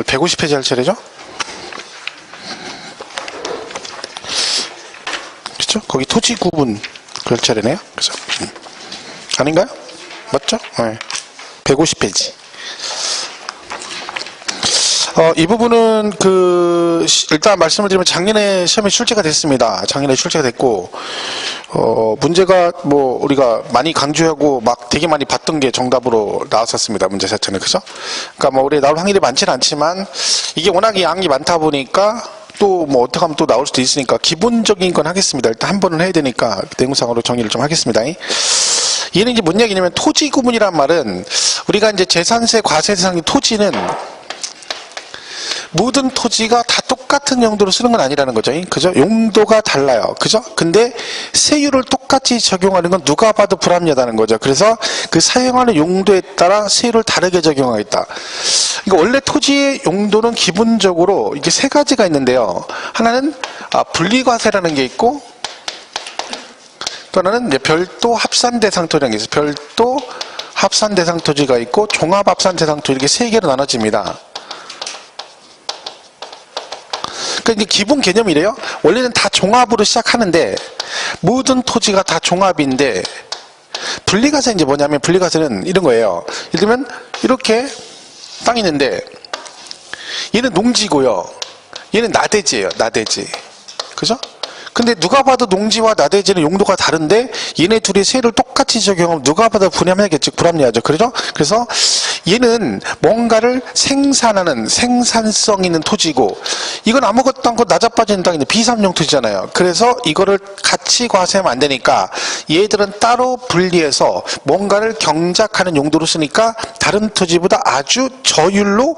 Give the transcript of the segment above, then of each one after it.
150페이지 할 차례죠? 그렇죠? 거기 토지 구분 그럴 차례네요. 그죠? 아닌가요? 맞죠? 네. 150페이지. 이 부분은 일단 말씀을 드리면 작년에 시험에 출제가 됐습니다. 작년에 출제가 됐고, 문제가 우리가 많이 강조하고 막 되게 많이 봤던 게 정답으로 나왔었습니다. 문제 자체는. 그죠? 그러니까 우리 나올 확률이 많지는 않지만, 이게 워낙에 양이 많다 보니까, 또 어떻게 하면 또 나올 수도 있으니까, 기본적인 건 하겠습니다. 일단 한 번은 해야 되니까, 내용상으로 정리를 좀 하겠습니다. 얘는 이제 뭔 얘기냐면, 토지 구분이란 말은, 우리가 이제 재산세 과세 대상인 토지는, 모든 토지가 다 똑같은 용도로 쓰는 건 아니라는 거죠. 그죠? 용도가 달라요. 그죠? 근데 세율을 똑같이 적용하는 건 누가 봐도 불합리하다는 거죠. 그래서 그 사용하는 용도에 따라 세율을 다르게 적용하겠다. 그러니까 원래 토지의 용도는 기본적으로 이게 세 가지가 있는데요. 하나는 분리과세라는 게 있고, 또 하나는 이제 별도 합산 대상 토지라는 게 있어요. 별도 합산 대상 토지가 있고, 종합 합산 대상 토지, 이렇게 세 개로 나눠집니다. 그러니까 기본 개념이래요. 원래는 다 종합으로 시작하는데 모든 토지가 다 종합인데 분리과세 이제 뭐냐면 분리과세는 이런 거예요. 예를 들면 이렇게 땅이 있는데 얘는 농지고요. 얘는 나대지예요. 나대지. 그죠? 근데 누가 봐도 농지와 나대지는 용도가 다른데 얘네 둘이 세율을 똑같이 적용하면 누가 봐도 불합리하겠죠. 불합리하죠. 그렇죠? 그래서 얘는 뭔가를 생산하는 생산성 있는 토지고 이건 아무것도 않고 나자빠지는 땅인데 비삼용 토지잖아요. 그래서 이거를 같이 과세하면 안 되니까 얘들은 따로 분리해서 뭔가를 경작하는 용도로 쓰니까 다른 토지보다 아주 저율로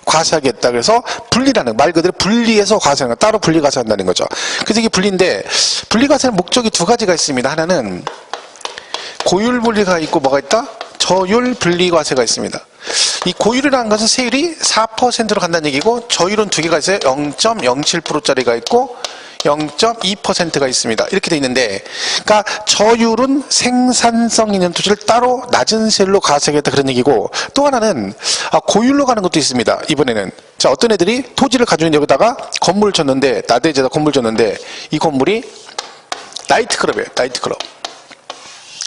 과세하겠다. 그래서 분리라는 말 그대로 분리해서 과세하는 거, 따로 분리 과세한다는 거죠. 그래서 이게 분리인데 분리 과세는 목적이 두 가지가 있습니다. 하나는 고율 분리가 있고 뭐가 있다? 저율 분리 과세가 있습니다. 이 고율이라는 것은 세율이 4%로 간다는 얘기고 저율은 두 개가 있어요. 0.07%짜리가 있고 0.2%가 있습니다. 이렇게 돼 있는데, 그러니까 저율은 생산성 있는 토지를 따로 낮은 세율로 과세하겠다 그런 얘기고, 또 하나는 고율로 가는 것도 있습니다. 이번에는 자 어떤 애들이 토지를 가지고 있는 여기다가 건물을 줬는데 나대지에다 건물 줬는데 이 건물이 나이트클럽이에요. 나이트클럽.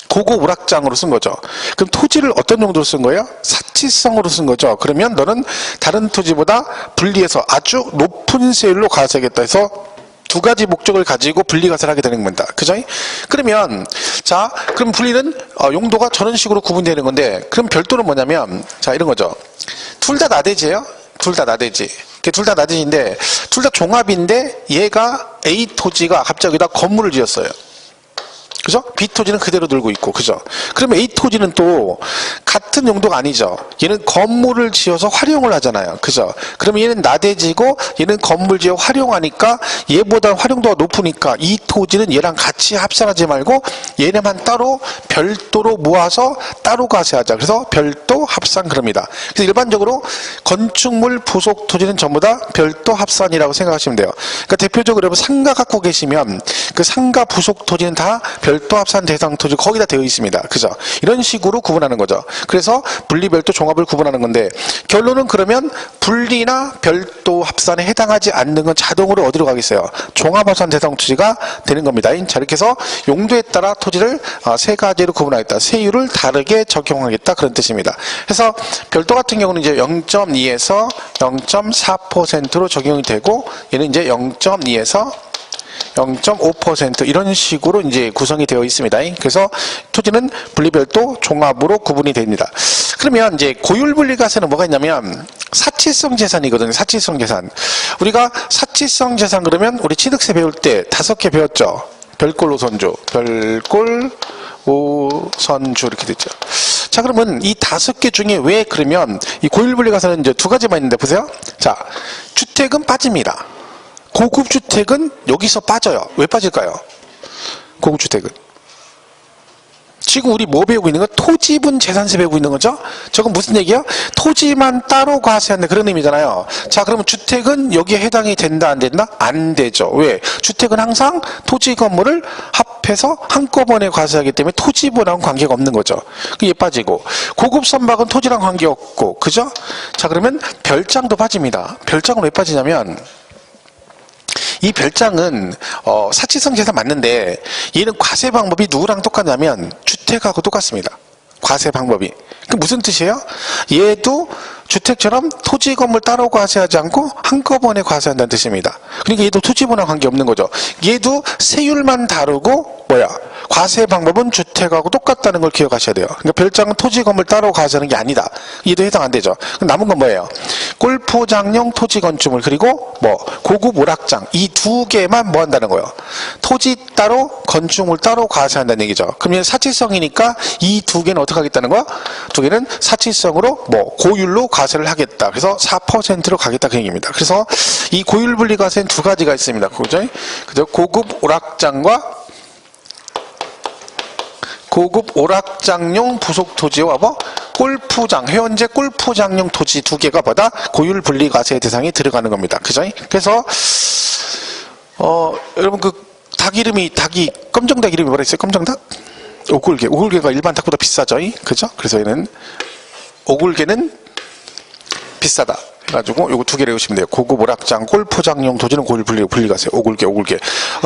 고급 오락장으로 쓴 거죠. 그럼 토지를 어떤 용도로 쓴 거예요? 사치성으로 쓴 거죠. 그러면 너는 다른 토지보다 분리해서 아주 높은 세율로 과세하겠다 해서 두 가지 목적을 가지고 분리과세를 하게 되는 겁니다. 그죠? 그러면 자 그럼 분리는 용도가 저런 식으로 구분되는 건데 그럼 별도는 뭐냐면 자 이런 거죠. 둘 다 나대지예요. 둘 다 나대지. 둘 다 나대지인데 둘 다 종합인데 얘가 A 토지가 갑자기 여기다 건물을 지었어요. 그죠? B 토지는 그대로 들고 있고, 그죠? 그러면 A 토지는 또 같은 용도가 아니죠. 얘는 건물을 지어서 활용을 하잖아요. 그죠? 그러면 얘는 나대지고 얘는 건물 지어 활용하니까 얘보다 활용도가 높으니까 이 토지는 얘랑 같이 합산하지 말고 얘네만 따로 별도로 모아서 따로 과세하자. 그래서 별도 합산 그럽니다. 그래서 일반적으로 건축물 부속 토지는 전부 다 별도 합산이라고 생각하시면 돼요. 그러니까 대표적으로 여러분 상가 갖고 계시면 그 상가 부속 토지는 다 별도 합산 대상 토지 거기다 되어 있습니다. 그죠? 이런 식으로 구분하는 거죠. 그래서 분리, 별도, 종합을 구분하는 건데 결론은 그러면 분리나 별도 합산에 해당하지 않는 건 자동으로 어디로 가겠어요? 종합 합산 대상 토지가 되는 겁니다. 자 이렇게 해서 용도에 따라 토지를 세 가지로 구분하겠다. 세율을 다르게 적용하겠다 그런 뜻입니다. 그래서 별도 같은 경우는 이제 0.2에서 0.4%로 적용이 되고 얘는 이제 0.2에서 0.5% 이런 식으로 이제 구성이 되어 있습니다. 그래서 토지는 분리별도 종합으로 구분이 됩니다. 그러면 이제 고율 분리과세는 뭐가 있냐면 사치성 재산이거든요. 사치성 재산. 우리가 사치성 재산 그러면 우리 취득세 배울 때 5개 배웠죠. 별골 오선주, 별골 오선주 이렇게 됐죠. 자 그러면 이 5개 중에 왜 그러면 이 고율 분리과세는 이제 두 가지만 있는데 보세요. 자 주택은 빠집니다. 고급주택은 여기서 빠져요. 왜 빠질까요? 고급주택은 지금 우리 뭐 배우고 있는 거? 토지분 재산세 배우고 있는 거죠? 저건 무슨 얘기야? 토지만 따로 과세한다 그런 의미잖아요. 자, 그러면 주택은 여기에 해당이 된다 안 된다? 안 되죠. 왜? 주택은 항상 토지 건물을 합해서 한꺼번에 과세하기 때문에 토지분하고는 관계가 없는 거죠. 그게 빠지고 고급 선박은 토지랑 관계없고 그죠? 자, 그러면 별장도 빠집니다. 별장은 왜 빠지냐면 이 별장은 사치성 재산 맞는데 얘는 과세 방법이 누구랑 똑같냐면 주택하고 똑같습니다. 과세 방법이. 그 무슨 뜻이에요? 얘도 주택처럼 토지 건물 따로 과세하지 않고 한꺼번에 과세한다는 뜻입니다. 그러니까 얘도 토지분하고 관계없는 거죠. 얘도 세율만 다르고 뭐야? 과세 방법은 주택하고 똑같다는 걸 기억하셔야 돼요. 그러니까 별장은 토지 건물 따로 과세하는 게 아니다. 얘도 해당 안 되죠. 그럼 남은 건 뭐예요? 골프장용 토지 건축물 그리고 뭐 고급 오락장 이 두 개만 뭐 한다는 거예요. 토지 따로 건축물 따로 과세한다는 얘기죠. 그럼 얘는 사치성이니까 이 두 개는 어떻게 하겠다는 거야? 두 개는 사치성으로 뭐 고율로 과세를 하겠다. 그래서 4%로 가겠다 그 얘기입니다. 그래서 이 고율 분리 과세는 두 가지가 있습니다. 그죠? 고급 오락장용 부속 토지와 뭐 골프장, 현재 골프장용 토지 두 개가 뭐다? 고율 분리 과세 대상이 들어가는 겁니다. 그죠? 그래서 여러분 그 닭이 검정닭 이름이 뭐라 했어요? 검정닭? 오굴개가 일반 닭보다 비싸죠? 그죠? 그래서 얘는 오굴개는 비싸다. 해가지고 요거 두 개를 외우시면 돼요. 고급 오락장, 골프장용 토지는 고율 분리 과세. 오굴개.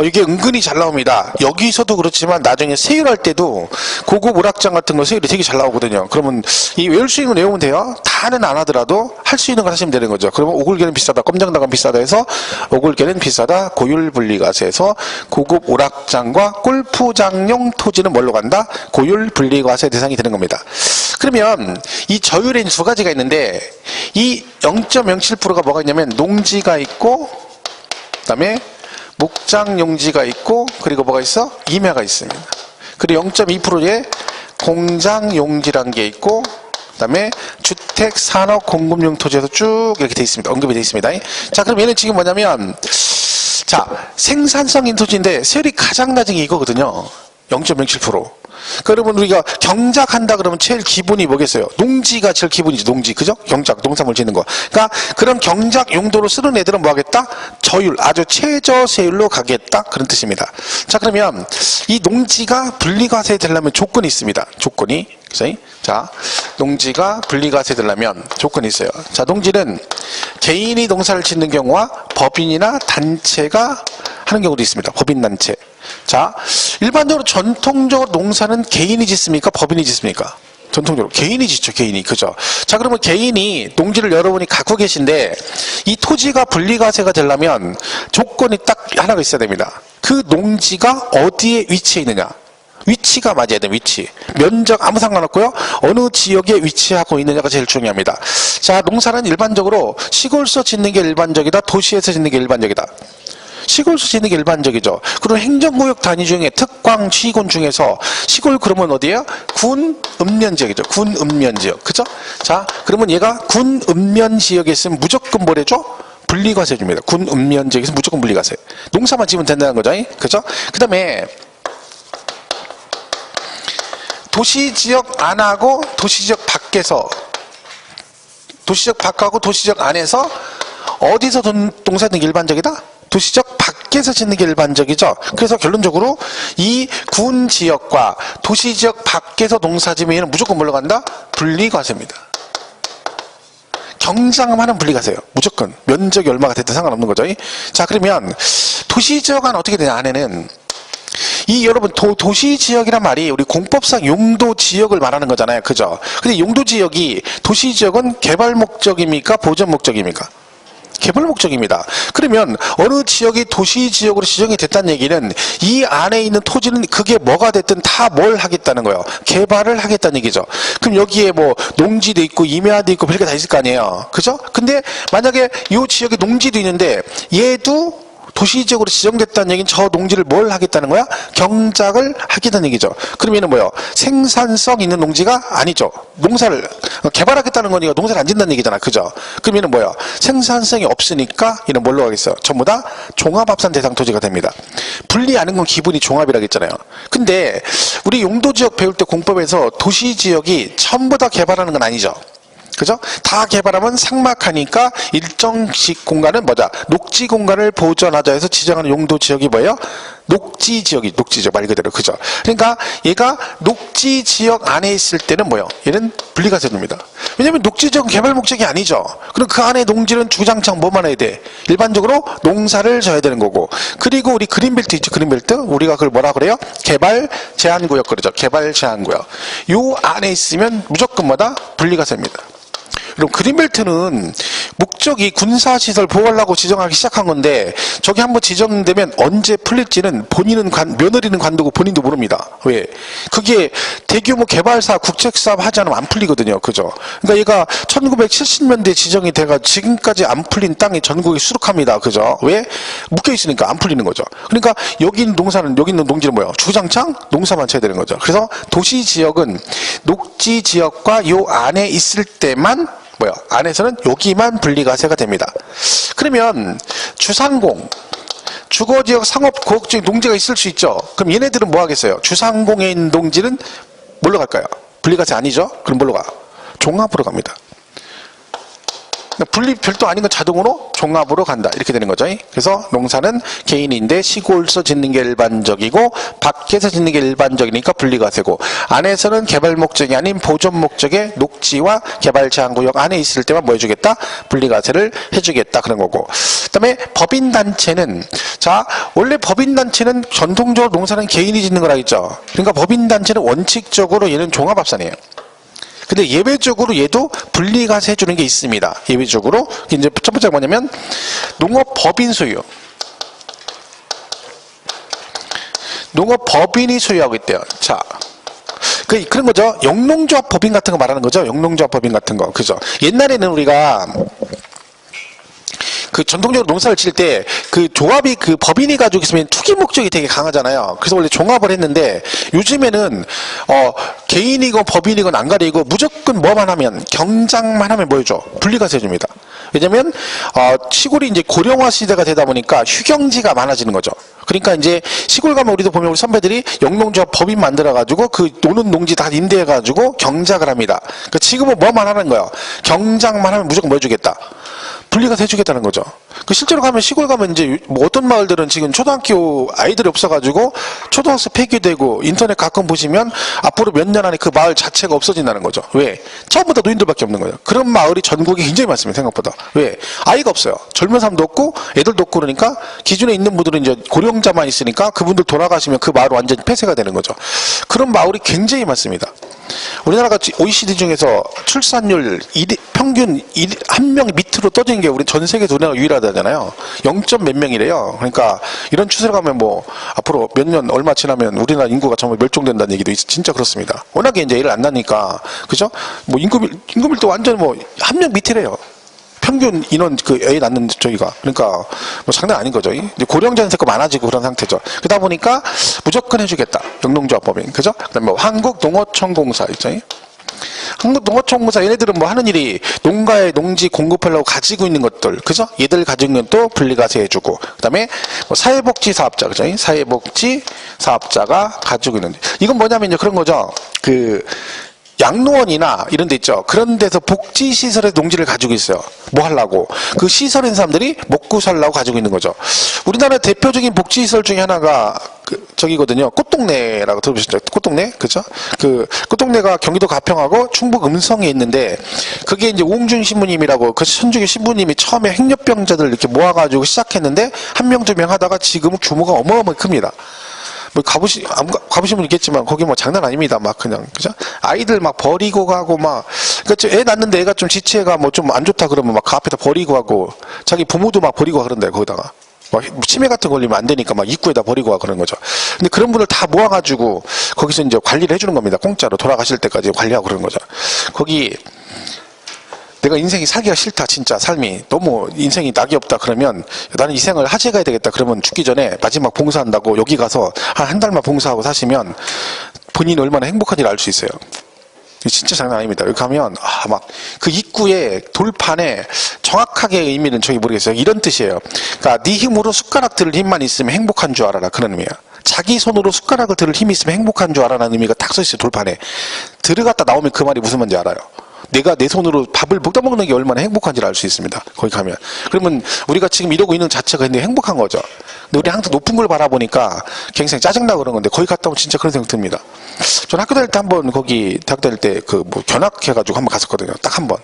이게 은근히 잘 나옵니다. 여기서도 그렇지만 나중에 세율할 때도 고급 오락장 같은 거 세율이 되게 잘 나오거든요. 그러면 이 외울 수 있는 거 외우면 돼요. 다는 안 하더라도 할 수 있는 걸 하시면 되는 거죠. 그러면 오굴개는 비싸다, 검정닭은 비싸다 해서 오굴개는 비싸다, 고율 분리 과세에서 고급 오락장과 골프장용 토지는 뭘로 간다? 고율 분리 과세 대상이 되는 겁니다. 그러면 이 저율에는 두 가지가 있는데 이 0.07%가 뭐가 있냐면 농지가 있고 그다음에 목장 용지가 있고 그리고 뭐가 있어? 임야가 있습니다. 그리고 0.2%에 공장 용지란 게 있고 그다음에 주택 산업 공급용 토지에서 쭉 이렇게 돼 있습니다. 언급이 돼 있습니다. 자, 그럼 얘는 지금 뭐냐면 자, 생산성인 토지인데 세율이 가장 낮은 게 이거거든요. 0.07%. 그러면 우리가 경작한다 그러면 제일 기본이 뭐겠어요? 농지가 제일 기본이지. 농지, 그죠? 경작, 농산물 짓는 거. 그러니까 그런 경작 용도로 쓰는 애들은 뭐 하겠다? 저율, 아주 최저 세율로 가겠다 그런 뜻입니다. 자, 그러면 이 농지가 분리과세 되려면 조건이 있습니다. 조건이. 그죠? 자, 농지가 분리과세 되려면 조건이 있어요. 자, 농지는 개인이 농사를 짓는 경우와 법인이나 단체가 하는 경우도 있습니다. 법인단체. 자, 일반적으로 전통적으로 농사는 개인이 짓습니까? 법인이 짓습니까? 전통적으로 개인이 짓죠. 개인이. 그죠? 자, 그러면 개인이 농지를 여러분이 갖고 계신데 이 토지가 분리과세가 되려면 조건이 딱 하나가 있어야 됩니다. 그 농지가 어디에 위치해 있느냐. 위치가 맞아야 돼요. 위치. 면적 아무 상관없고요. 어느 지역에 위치하고 있느냐가 제일 중요합니다. 자, 농사는 일반적으로 시골에서 짓는 게 일반적이다. 도시에서 짓는 게 일반적이다. 시골에서 짓는 게 일반적이죠. 그리고 행정구역 단위 중에 특광, 시군 중에서 시골 그러면 어디예요? 군, 읍면지역이죠. 군, 읍면지역. 그죠? 자, 그러면 얘가 군, 읍면지역에 있으면 무조건 뭐래죠? 분리과세 줍니다. 군, 읍면지역에 있으면 무조건 분리과세. 농사만 지으면 된다는 거죠. 그죠? 그 다음에 도시지역 안하고 도시지역 밖에서 도시지역 밖하고 도시지역 안에서 어디서 농사 짓는 게 일반적이다? 도시지역 밖에서 짓는 게 일반적이죠. 그래서 결론적으로 이 군 지역과 도시지역 밖에서 농사 지으면 얘는 무조건 뭘로 간다? 분리과세입니다. 경장하면 분리과세예요. 무조건. 면적이 얼마가 됐든 상관없는 거죠. 자, 그러면 도시지역 안 어떻게 되냐? 안에는 이 여러분 도시지역이란 말이 우리 공법상 용도지역을 말하는 거잖아요. 그죠? 근데 용도지역이 도시지역은 개발 목적입니까? 보전 목적입니까? 개발 목적입니다. 그러면 어느 지역이 도시지역으로 지정이 됐다는 얘기는 이 안에 있는 토지는 그게 뭐가 됐든 다 뭘 하겠다는 거예요. 개발을 하겠다는 얘기죠. 그럼 여기에 뭐 농지도 있고 임야도 있고 별게 다 있을 거 아니에요. 그죠? 근데 만약에 이 지역에 농지도 있는데 얘도 도시지역으로 지정됐다는 얘기는 저 농지를 뭘 하겠다는 거야? 경작을 하겠다는 얘기죠. 그럼 얘는 뭐예요? 생산성 있는 농지가 아니죠. 농사를 개발하겠다는 거니까 농사를 안 짓는다는 얘기잖아. 그죠? 그럼 얘는 뭐예요? 생산성이 없으니까 얘는 뭘로 하겠어요? 전부 다 종합합산 대상 토지가 됩니다. 분리 아는 건 기본이 종합이라고 했잖아요. 근데 우리 용도지역 배울 때 공법에서 도시지역이 전부 다 개발하는 건 아니죠. 그죠? 다 개발하면 삭막하니까 일정식 공간은 뭐다? 녹지 공간을 보존하자 해서 지정하는 용도 지역이 뭐예요? 녹지 지역이, 녹지 지역 말 그대로. 그죠? 그러니까 얘가 녹지 지역 안에 있을 때는 뭐예요? 얘는 분리가 됩니다. 왜냐면 녹지 지역은 개발 목적이 아니죠. 그럼 그 안에 농지는 주장창 뭐만 해야 돼? 일반적으로 농사를 져야 되는 거고. 그리고 우리 그린벨트 있죠? 그린벨트? 우리가 그걸 뭐라 그래요? 개발 제한구역 그러죠. 개발 제한구역. 요 안에 있으면 무조건 뭐다? 분리가 됩니다. 그럼 그린벨트는 목적이 군사시설 보호하려고 지정하기 시작한 건데 저게 한번 지정되면 언제 풀릴지는 본인은 며느리는 관두고 본인도 모릅니다. 왜? 그게 대규모 개발사 국책사업 하지 않으면 안 풀리거든요. 그죠? 그러니까 얘가 1970년대 지정이 돼가 지금까지 안 풀린 땅이 전국에 수룩합니다. 그죠? 왜? 묶여있으니까 안 풀리는 거죠. 그러니까 여기 있는 농사는, 여기 있는 농지는 뭐예요? 주장창 농사만 쳐야 되는 거죠. 그래서 도시지역은 녹지지역과 요 안에 있을 때만 뭐야? 안에서는 여기만 분리과세가 됩니다. 그러면 주상공, 주거지역, 상업, 고역지역 농지가 있을 수 있죠. 그럼 얘네들은 뭐 하겠어요? 주상공에 있는 농지는 뭘로 갈까요? 분리과세 아니죠? 그럼 뭘로 가? 종합으로 갑니다. 분리 별도 아닌 건 자동으로 종합으로 간다. 이렇게 되는 거죠. 그래서 농사는 개인인데 시골에서 짓는 게 일반적이고 밖에서 짓는 게 일반적이니까 분리과세고, 안에서는 개발 목적이 아닌 보존 목적의 녹지와 개발 제한구역 안에 있을 때만 뭐 해주겠다? 분리과세를 해주겠다. 그런 거고. 그 다음에 법인단체는, 자, 원래 법인단체는 전통적으로 농사는 개인이 짓는 거라 했죠. 그러니까 법인단체는 원칙적으로 얘는 종합합산이에요. 근데 예외적으로 얘도 분리과세 해주는 게 있습니다. 예외적으로. 이제 첫 번째가 뭐냐면, 농업법인 소유. 농업법인이 소유하고 있대요. 자. 그런 거죠. 영농조합 법인 같은 거 말하는 거죠. 영농조합 법인 같은 거. 그죠. 옛날에는 우리가 그 전통적으로 농사를 칠 때 그 조합이 그 법인이 가지고 있으면 투기 목적이 되게 강하잖아요. 그래서 원래 종합을 했는데 요즘에는 개인이건 법인이건 안 가리고 무조건 뭐만 하면 경장만 하면 뭐죠? 분리과세 해줍니다. 왜냐면 시골이 이제 고령화 시대가 되다 보니까 휴경지가 많아지는 거죠. 그러니까 이제 시골 가면 우리도 보면 우리 선배들이 영농조합 법인 만들어 가지고 그 노는 농지 다 임대해 가지고 경작을 합니다. 그러니까 지금은 뭐만 하는 거예요? 경작만 하면 무조건 뭐 해주겠다? 분리과세 해주겠다는 거죠. 그 실제로 가면 시골 가면 이제 뭐 어떤 마을들은 지금 초등학교 아이들이 없어가지고 초등학생 폐기되고 인터넷 가끔 보시면 앞으로 몇 년 안에 그 마을 자체가 없어진다는 거죠. 왜? 처음부터 노인들밖에 없는 거예요. 그런 마을이 전국에 굉장히 많습니다. 생각보다. 왜? 아이가 없어요. 젊은 사람도 없고 애들도 없고 그러니까 기존에 있는 분들은 이제 고령자만 있으니까 그분들 돌아가시면 그 마을 완전 폐쇄가 되는 거죠. 그런 마을이 굉장히 많습니다. 우리나라가 OECD 중에서 출산율 평균 한 명 밑으로 떠진 게 우리 전 세계에서 우리나라가 유일하다잖아요. 0. 몇 명이래요. 그러니까 이런 추세로 가면 뭐 앞으로 몇 년 얼마 지나면 우리나라 인구가 정말 멸종된다는 얘기도 진짜 그렇습니다. 워낙에 이제 일을 안 나니까 그죠? 뭐 인구밀도 완전 뭐 한 명 밑이래요. 평균 인원 애 낳는 저기가. 그러니까 뭐 장난 아닌 거죠. 이제 고령 전세가 많아지고 그런 상태죠. 그러다 보니까 무조건 해주겠다. 영농조합법인. 그죠? 그다음에 뭐 한국농어촌공사 있죠. 한국농어촌공사 얘네들은 뭐 하는 일이 농가에 농지 공급하려고 가지고 있는 것들. 그죠? 얘들 가지고 있는 또 분리과세 해주고. 그다음에 뭐 사회복지사업자. 그죠? 사회복지사업자가 가지고 있는. 이건 뭐냐면요. 그런 거죠. 양로원이나 이런 데 있죠. 그런 데서 복지시설의 농지를 가지고 있어요. 뭐 하려고? 그 시설에 있는 사람들이 먹고 살라고 가지고 있는 거죠. 우리나라 대표적인 복지시설 중에 하나가 저기거든요. 꽃동네라고 들어보셨죠? 꽃동네? 그죠? 그 꽃동네가 경기도 가평하고 충북 음성에 있는데 그게 이제 오홍준 신부님이라고 그 천주교 신부님이 처음에 행렬병자들 이렇게 모아가지고 시작했는데 한 명, 두 명 하다가 지금은 규모가 어마어마하게 큽니다. 뭐 가보신 분 있겠지만 거기 뭐 장난 아닙니다. 막 그냥 그죠? 아이들 막 버리고 가고 막 그러니까 애 낳는데 애가 좀 지체가 뭐 좀 안 좋다 그러면 막 그 앞에다 버리고 가고 자기 부모도 막 버리고 가 그런데 거기다가 막 치매 같은 거 걸리면 안 되니까 막 입구에다 버리고 가 그런 거죠. 근데 그런 분들 다 모아가지고 거기서 이제 관리를 해주는 겁니다. 공짜로 돌아가실 때까지 관리하고 그런 거죠. 거기 내가 인생이 살기가 싫다 진짜 삶이 너무 인생이 낙이 없다 그러면 나는 이 생을 하지 가야 되겠다 그러면 죽기 전에 마지막 봉사한다고 여기 가서 한 달만 봉사하고 사시면 본인이 얼마나 행복한지를 알 수 있어요. 진짜 장난 아닙니다. 여기 가면 막 그 입구에 돌판에 정확하게 의미는 저기 모르겠어요. 이런 뜻이에요. 그러니까 네 힘으로 숟가락 들을 힘만 있으면 행복한 줄 알아라, 그런 의미야. 자기 손으로 숟가락을 들을 힘이 있으면 행복한 줄 알아라는 의미가 딱 써있어요. 돌판에 들어갔다 나오면 그 말이 무슨 말인지 알아요. 내가 내 손으로 밥을 먹다 먹는 게 얼마나 행복한지를 알 수 있습니다. 거기 가면. 그러면 우리가 지금 이러고 있는 자체가 근데 행복한 거죠. 근데 우리 항상 높은 걸 바라보니까 굉장히 짜증나고 그런 건데 거기 갔다 오면 진짜 그런 생각 듭니다. 전 학교 다닐 때 한번 거기 대학 다닐 때 그 뭐 견학해가지고 한번 갔었거든요. 딱 한 번.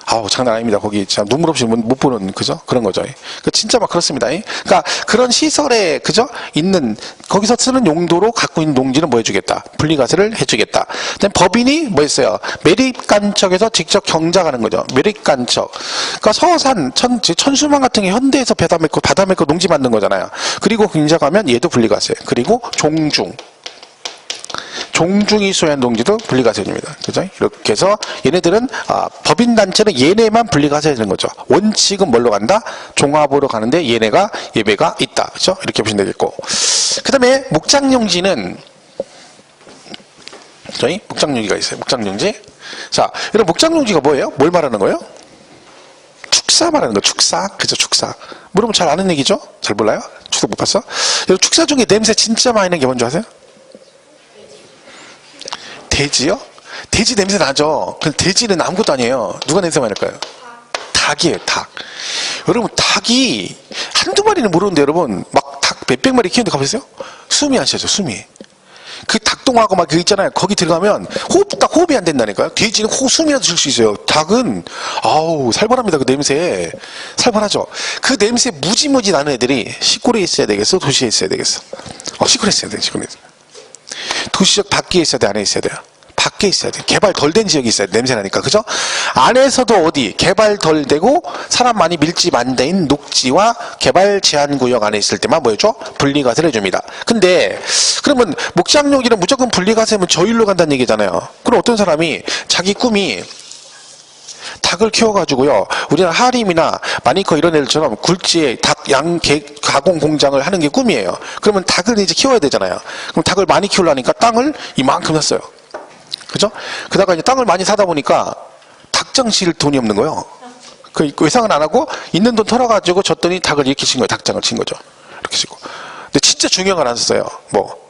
아우, 장난 아닙니다. 거기 진짜 눈물 없이 못 보는, 그죠? 그런 거죠. 진짜 막 그렇습니다. 그러니까 그런 시설에, 그죠? 있는, 거기서 쓰는 용도로 갖고 있는 농지는 뭐 해주겠다? 분리과세를 해주겠다. 그다음 법인이 뭐 했어요? 매립간척에서 직접 경작하는 거죠. 매립간척. 그러니까 서산, 천수만 같은 게 현대에서 바다 메고 농지 만든 거잖아요. 그리고 경작하면 얘도 분리과세. 그리고 종중이 소유한 농지도 분리과세입니다. 그죠? 이렇게 해서 얘네들은 법인단체는 얘네만 분리과세 되는 거죠. 원칙은 뭘로 간다? 종합으로 가는데 얘네가 예배가 있다. 그죠? 이렇게 보시면 되겠고. 그 다음에 목장용지는 저희 목장용지가 있어요. 목장용지. 자, 이런 목장용지가 뭐예요? 뭘 말하는 거예요? 축사 말하는 거. 축사. 그죠? 축사. 물으면 잘 아는 얘기죠? 잘 몰라요? 축사 못 봤어? 여러분, 축사 중에 냄새 진짜 많이 나는 게 뭔지 아세요? 돼지요? 돼지 냄새 나죠? 근데 돼지는 아무것도 아니에요. 누가 냄새 많이 날까요? 닭이에요, 닭. 여러분, 닭이 한두 마리는 모르는데 여러분, 막 닭 몇백 마리 키우는데 가보세요? 숨이 안 쉬어져, 숨이. 그 닭똥하고 막 그 있잖아요. 거기 들어가면 호흡이 안 된다니까요. 돼지는 숨이라도 쉴 수 있어요. 닭은, 아우, 살벌합니다. 그 냄새. 살벌하죠? 그 냄새 무지무지 나는 애들이 시골에 있어야 되겠어? 도시에 있어야 되겠어? 시골에 있어야 돼, 시골에. 도시적 밖에 있어야 돼, 안에 있어야 돼요? 밖에 있어야 돼. 개발 덜 된 지역이 있어야 돼. 냄새 나니까. 그죠? 안에서도 어디 개발 덜 되고 사람 많이 밀집 안 돼인 녹지와 개발 제한 구역 안에 있을 때만 뭐 해줘? 분리과세를 해줍니다. 근데 그러면 목장용지는 무조건 분리과세면 저 일로 간다는 얘기잖아요. 그럼 어떤 사람이 자기 꿈이 닭을 키워가지고요. 우리나라 하림이나 마니커 이런 애들처럼 굴지에 닭, 양, 개 가공 공장을 하는 게 꿈이에요. 그러면 닭을 이제 키워야 되잖아요. 그럼 닭을 많이 키우려니까 땅을 이만큼 샀어요. 그죠? 그러다가 이제 땅을 많이 사다 보니까 닭장 칠 돈이 없는 거예요. 그 외상은 안 하고 있는 돈 털어가지고 줬더니 닭을 이렇게 친 거예요. 닭장을 친 거죠. 이렇게 치고. 근데 진짜 중요한 걸 안 샀어요.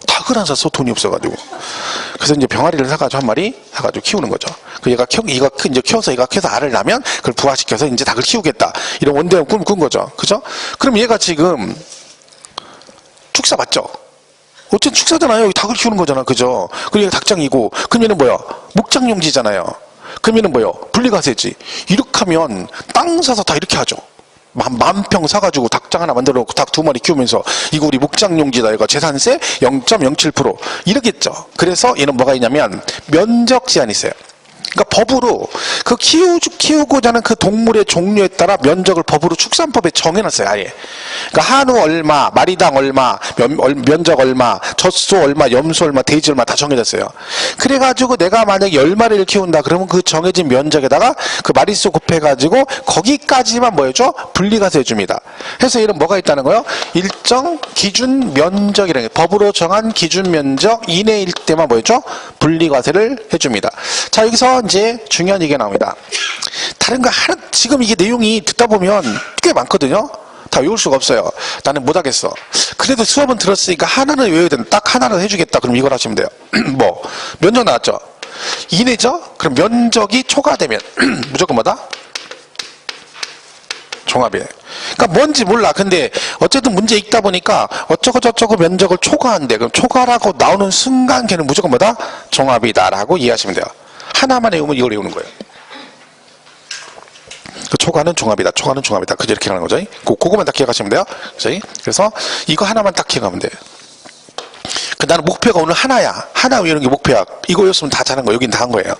닭을 안 샀어. 돈이 없어가지고. 그래서 이제 병아리를 사가지고 한 마리 사가지고 키우는 거죠. 그 얘가 이제 키워서 얘가 커서 알을 낳으면 그걸 부화시켜서 이제 닭을 키우겠다. 이런 원대한 꿈을 꾼 거죠. 그죠? 그럼 얘가 지금 축사 맞죠? 어쨌든 축사잖아요. 닭을 키우는 거잖아. 그죠? 그리고 얘가 닭장이고, 그럼 얘는 뭐야? 목장용지잖아요. 그럼 얘는 뭐예요? 분리과세지. 이렇게 하면 땅 사서 다 이렇게 하죠. 만평 사가지고 닭장 하나 만들어 놓고 닭 두 마리 키우면서 이거 우리 목장용지다. 이거 재산세 0.07% 이러겠죠. 그래서 얘는 뭐가 있냐면 면적 제한이 있어요. 그러니까 법으로 그 키우고자 하는 그 동물의 종류에 따라 면적을 법으로 축산법에 정해놨어요. 아예. 그러니까 한우 얼마, 마리당 얼마, 면적 얼마, 젖소 얼마, 염소 얼마, 돼지 얼마 다 정해졌어요. 그래가지고 내가 만약에 10마리를 키운다 그러면 그 정해진 면적에다가 그 마리수 곱해가지고 거기까지만 뭐 해줘? 분리과세 해줍니다. 해서 이런 뭐가 있다는 거예요? 일정 기준 면적이라는 게 법으로 정한 기준 면적 이내일 때만 뭐 해줘? 분리과세를 해줍니다. 자, 여기서 이제 중요한 얘기가 나옵니다. 다른 거 하나, 지금 이게 내용이 듣다 보면 꽤 많거든요. 다 외울 수가 없어요. 나는 못하겠어. 그래도 수업은 들었으니까 하나는 외워야 된다. 딱 하나는 해주겠다. 그럼 이걸 하시면 돼요. 면적 나왔죠? 이내죠? 그럼 면적이 초과되면 무조건 뭐다? 종합이에요. 그러니까 뭔지 몰라. 근데 어쨌든 문제 읽다 보니까 어쩌고 저쩌고 면적을 초과한대. 그럼 초과라고 나오는 순간 걔는 무조건 뭐다? 종합이다라고 이해하시면 돼요. 하나만 외우면 이걸 외우는 거예요. 그 초과는 종합이다. 초과는 종합이다. 그저 이렇게 하는 거죠. 그거만 딱 기억하시면 돼요. 그래서 이거 하나만 딱 기억하면 돼요. 나는 목표가 오늘 하나야. 하나 외우는 게 목표야. 이거 외웠으면 다 잘한 거야. 여긴 다 한 거예요.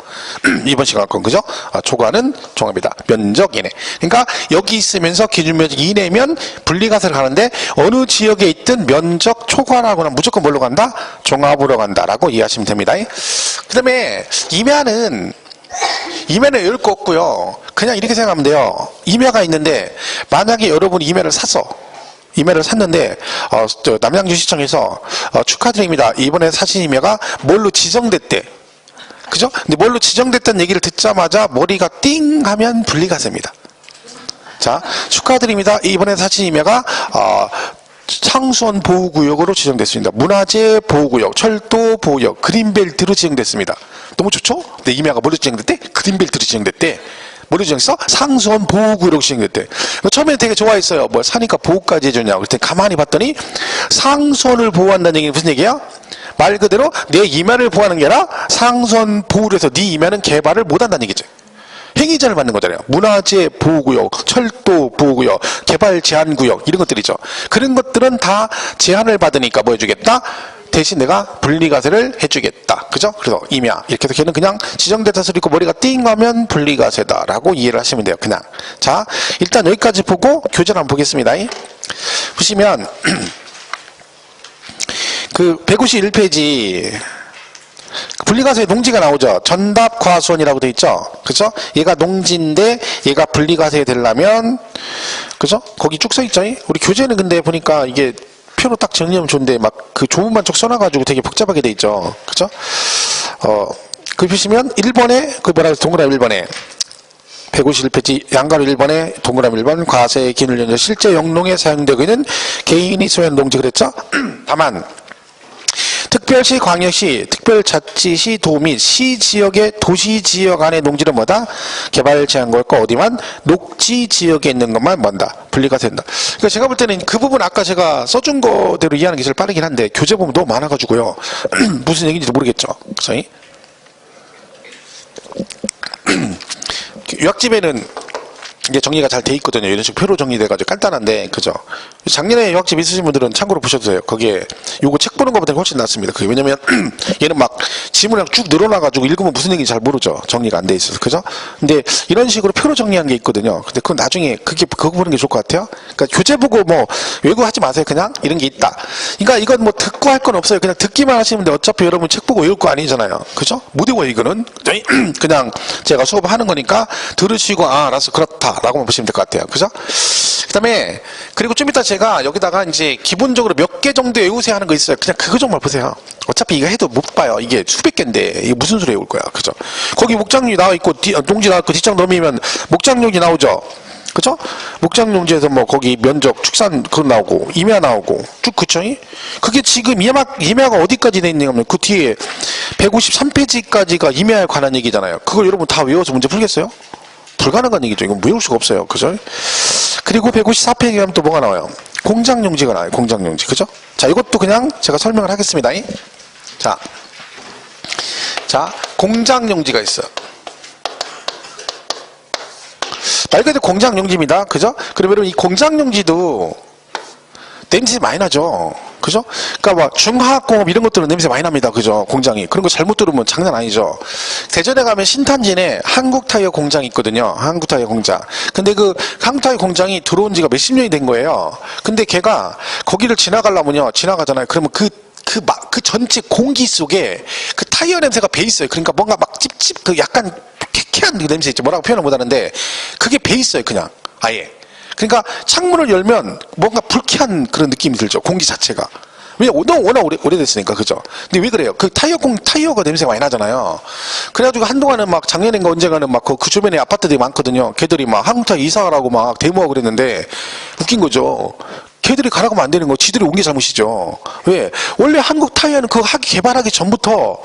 이번 시간 할 건, 그죠? 초과는 종합이다. 면적 이내. 그러니까 여기 있으면서 기준 면적 이내면 분리과세를 가는데 어느 지역에 있든 면적 초과라고는 무조건 뭘로 간다? 종합으로 간다라고 이해하시면 됩니다. 그 다음에 임야는 외울 거 없고요. 그냥 이렇게 생각하면 돼요. 임야가 있는데 만약에 여러분이 임야를 샀는데 남양주시청에서 축하드립니다. 이번에 사신 임야가 뭘로 지정됐대. 그죠? 근데 뭘로 지정됐다는 얘기를 듣자마자 머리가 띵 하면 분리가세입니다. 자, 축하드립니다. 이번에 사진 임야가 상수원 보호구역으로 지정됐습니다. 문화재 보호구역, 철도 보호구역, 그린벨트로 지정됐습니다. 너무 좋죠? 근데 임야가 뭘로 지정됐대? 그린벨트로 지정됐대. 뭐로 지정했어? 상수원 보호구역으로 지정됐대. 처음에 되게 좋아했어요. 뭐 사니까 보호까지 해줬냐고. 그랬더니 가만히 봤더니 상수원을 보호한다는 얘기는 무슨 얘기야? 말 그대로 내 임야를 보호하는 게 아니라 상수원 보호를 해서 네 임야는 개발을 못한다는 얘기죠. 행위자를 받는 거잖아요. 문화재 보호구역, 철도 보호구역, 개발 제한구역 이런 것들이죠. 그런 것들은 다 제한을 받으니까 뭐 해주겠다? 대신 내가 분리가세를 해주겠다. 그죠? 그래서 임야 이렇게 해서 걔는 그냥 지정됐다 소리고 머리가 띵 하면 분리가세다라고 이해를 하시면 돼요. 그냥. 자, 일단 여기까지 보고 교재를 한번 보겠습니다. 보시면 그 151페이지 분리가세에 농지가 나오죠. 전답과수원이라고 돼 있죠. 그죠? 얘가 농지인데 얘가 분리가세에 되려면 그죠? 거기 쭉 써 있죠. 우리 교재는 근데 보니까 이게 표로 딱 정리하면 좋은데 막 그 조문만 쭉 써놔가지고 되게 복잡하게 돼 있죠. 그죠? 그 보시면 1번에 그 뭐라 그래 동그라미 1번에 151페이지 양가로 1번에 동그라미 1번 과세의 기준을 연저 실제 영농에 사용되고 있는 개인이 소유한 농지 그랬죠? 다만 특별시, 광역시, 특별자치시, 도 및 시지역의 도시지역 안의 농지는 뭐다? 개발 제한구역과 어디만? 녹지지역에 있는 것만 뭔다? 분리가 된다. 그러니까 제가 볼 때는 그 부분 아까 제가 써준 거대로 이해하는 게 제일 빠르긴 한데 교재 보면 너무 많아가지고요. 무슨 얘기인지 모르겠죠. 그래서 유학집에는 이게 정리가 잘 돼 있거든요. 이런 식으로 표로 정리돼가지고 간단한데, 그죠? 작년에 유학집 있으신 분들은 참고로 보셔도 돼요. 거기에 요거 책 보는 것보다 훨씬 낫습니다. 그게 왜냐면 얘는 막 지문이 쭉 늘어나가지고 읽으면 무슨 얘기인지 잘 모르죠. 정리가 안 돼 있어서, 그죠? 근데 이런 식으로 표로 정리한 게 있거든요. 근데 그건 나중에 그거 보는 게 좋을 것 같아요. 그러니까 교재 보고 뭐 외국하지 마세요. 그냥 이런 게 있다. 그러니까 이건 뭐 듣고 할 건 없어요. 그냥 듣기만 하시면 돼. 어차피 여러분 책 보고 외울 거 아니잖아요. 그죠? 못 외워요 이거는. 그냥 제가 수업하는 거니까 들으시고 알았어 그렇다. 라고만 보시면 될 것 같아요. 그죠? 그 다음에, 그리고 좀 이따 제가 여기다가 이제 기본적으로 몇 개 정도 외우세요 하는 거 있어요. 그냥 그거 정말 보세요. 어차피 이거 해도 못 봐요. 이게 수백 개인데, 이게 무슨 소리 외울 거야. 그죠? 거기 목장용지 나와있고, 농지 나와있고, 뒷장 넘으면 목장용지 나오죠? 그죠? 목장용지에서 뭐 거기 면적, 축산 그거 나오고, 임야 나오고, 쭉 그쵸? 그게 지금 임야가 어디까지 돼 있냐면 그 뒤에 153페이지까지가 임야에 관한 얘기잖아요. 그걸 여러분 다 외워서 문제 풀겠어요? 불가능한 얘기죠. 이건 외울 수가 없어요. 그죠? 그리고 154페이지 하면 또 뭐가 나와요? 공장용지가 나와요. 공장용지. 그죠? 자, 이것도 그냥 제가 설명을 하겠습니다. 자, 공장용지가 있어요. 말 그대로 공장용지입니다. 그죠? 그러면 여러분 이 공장용지도 냄새 많이 나죠. 그죠? 그러니까 뭐 중화학공업 이런 것들은 냄새 많이 납니다. 그죠? 공장이. 그런 거 잘못 들으면 장난 아니죠. 대전에 가면 신탄진에 한국타이어 공장이 있거든요. 한국타이어 공장. 근데 그 한국타이어 공장이 들어온 지가 몇십 년이 된 거예요. 근데 걔가 거기를 지나가려면요. 지나가잖아요. 그러면 그 전체 공기 속에 그 타이어 냄새가 배 있어요. 그러니까 뭔가 막 찝찝 그 약간 쾌쾌한 그 냄새 있죠. 뭐라고 표현을 못 하는데 그게 배 있어요. 그냥 아예. 그러니까 창문을 열면 뭔가 불쾌한 그런 느낌이 들죠. 공기 자체가. 왜냐면 워낙 오래됐으니까. 그죠? 근데 왜 그래요? 그 타이어가 냄새가 많이 나잖아요. 그래가지고 한동안은 막 작년인가 언젠가는 막 그 주변에 아파트들이 많거든요. 걔들이 막 한국타이어 이사 가라고 막 데모하고 그랬는데 웃긴 거죠. 걔들이 가라고 하면 안 되는 거 지들이 온 게 잘못이죠. 왜? 원래 한국 타이어는 그거 개발하기 전부터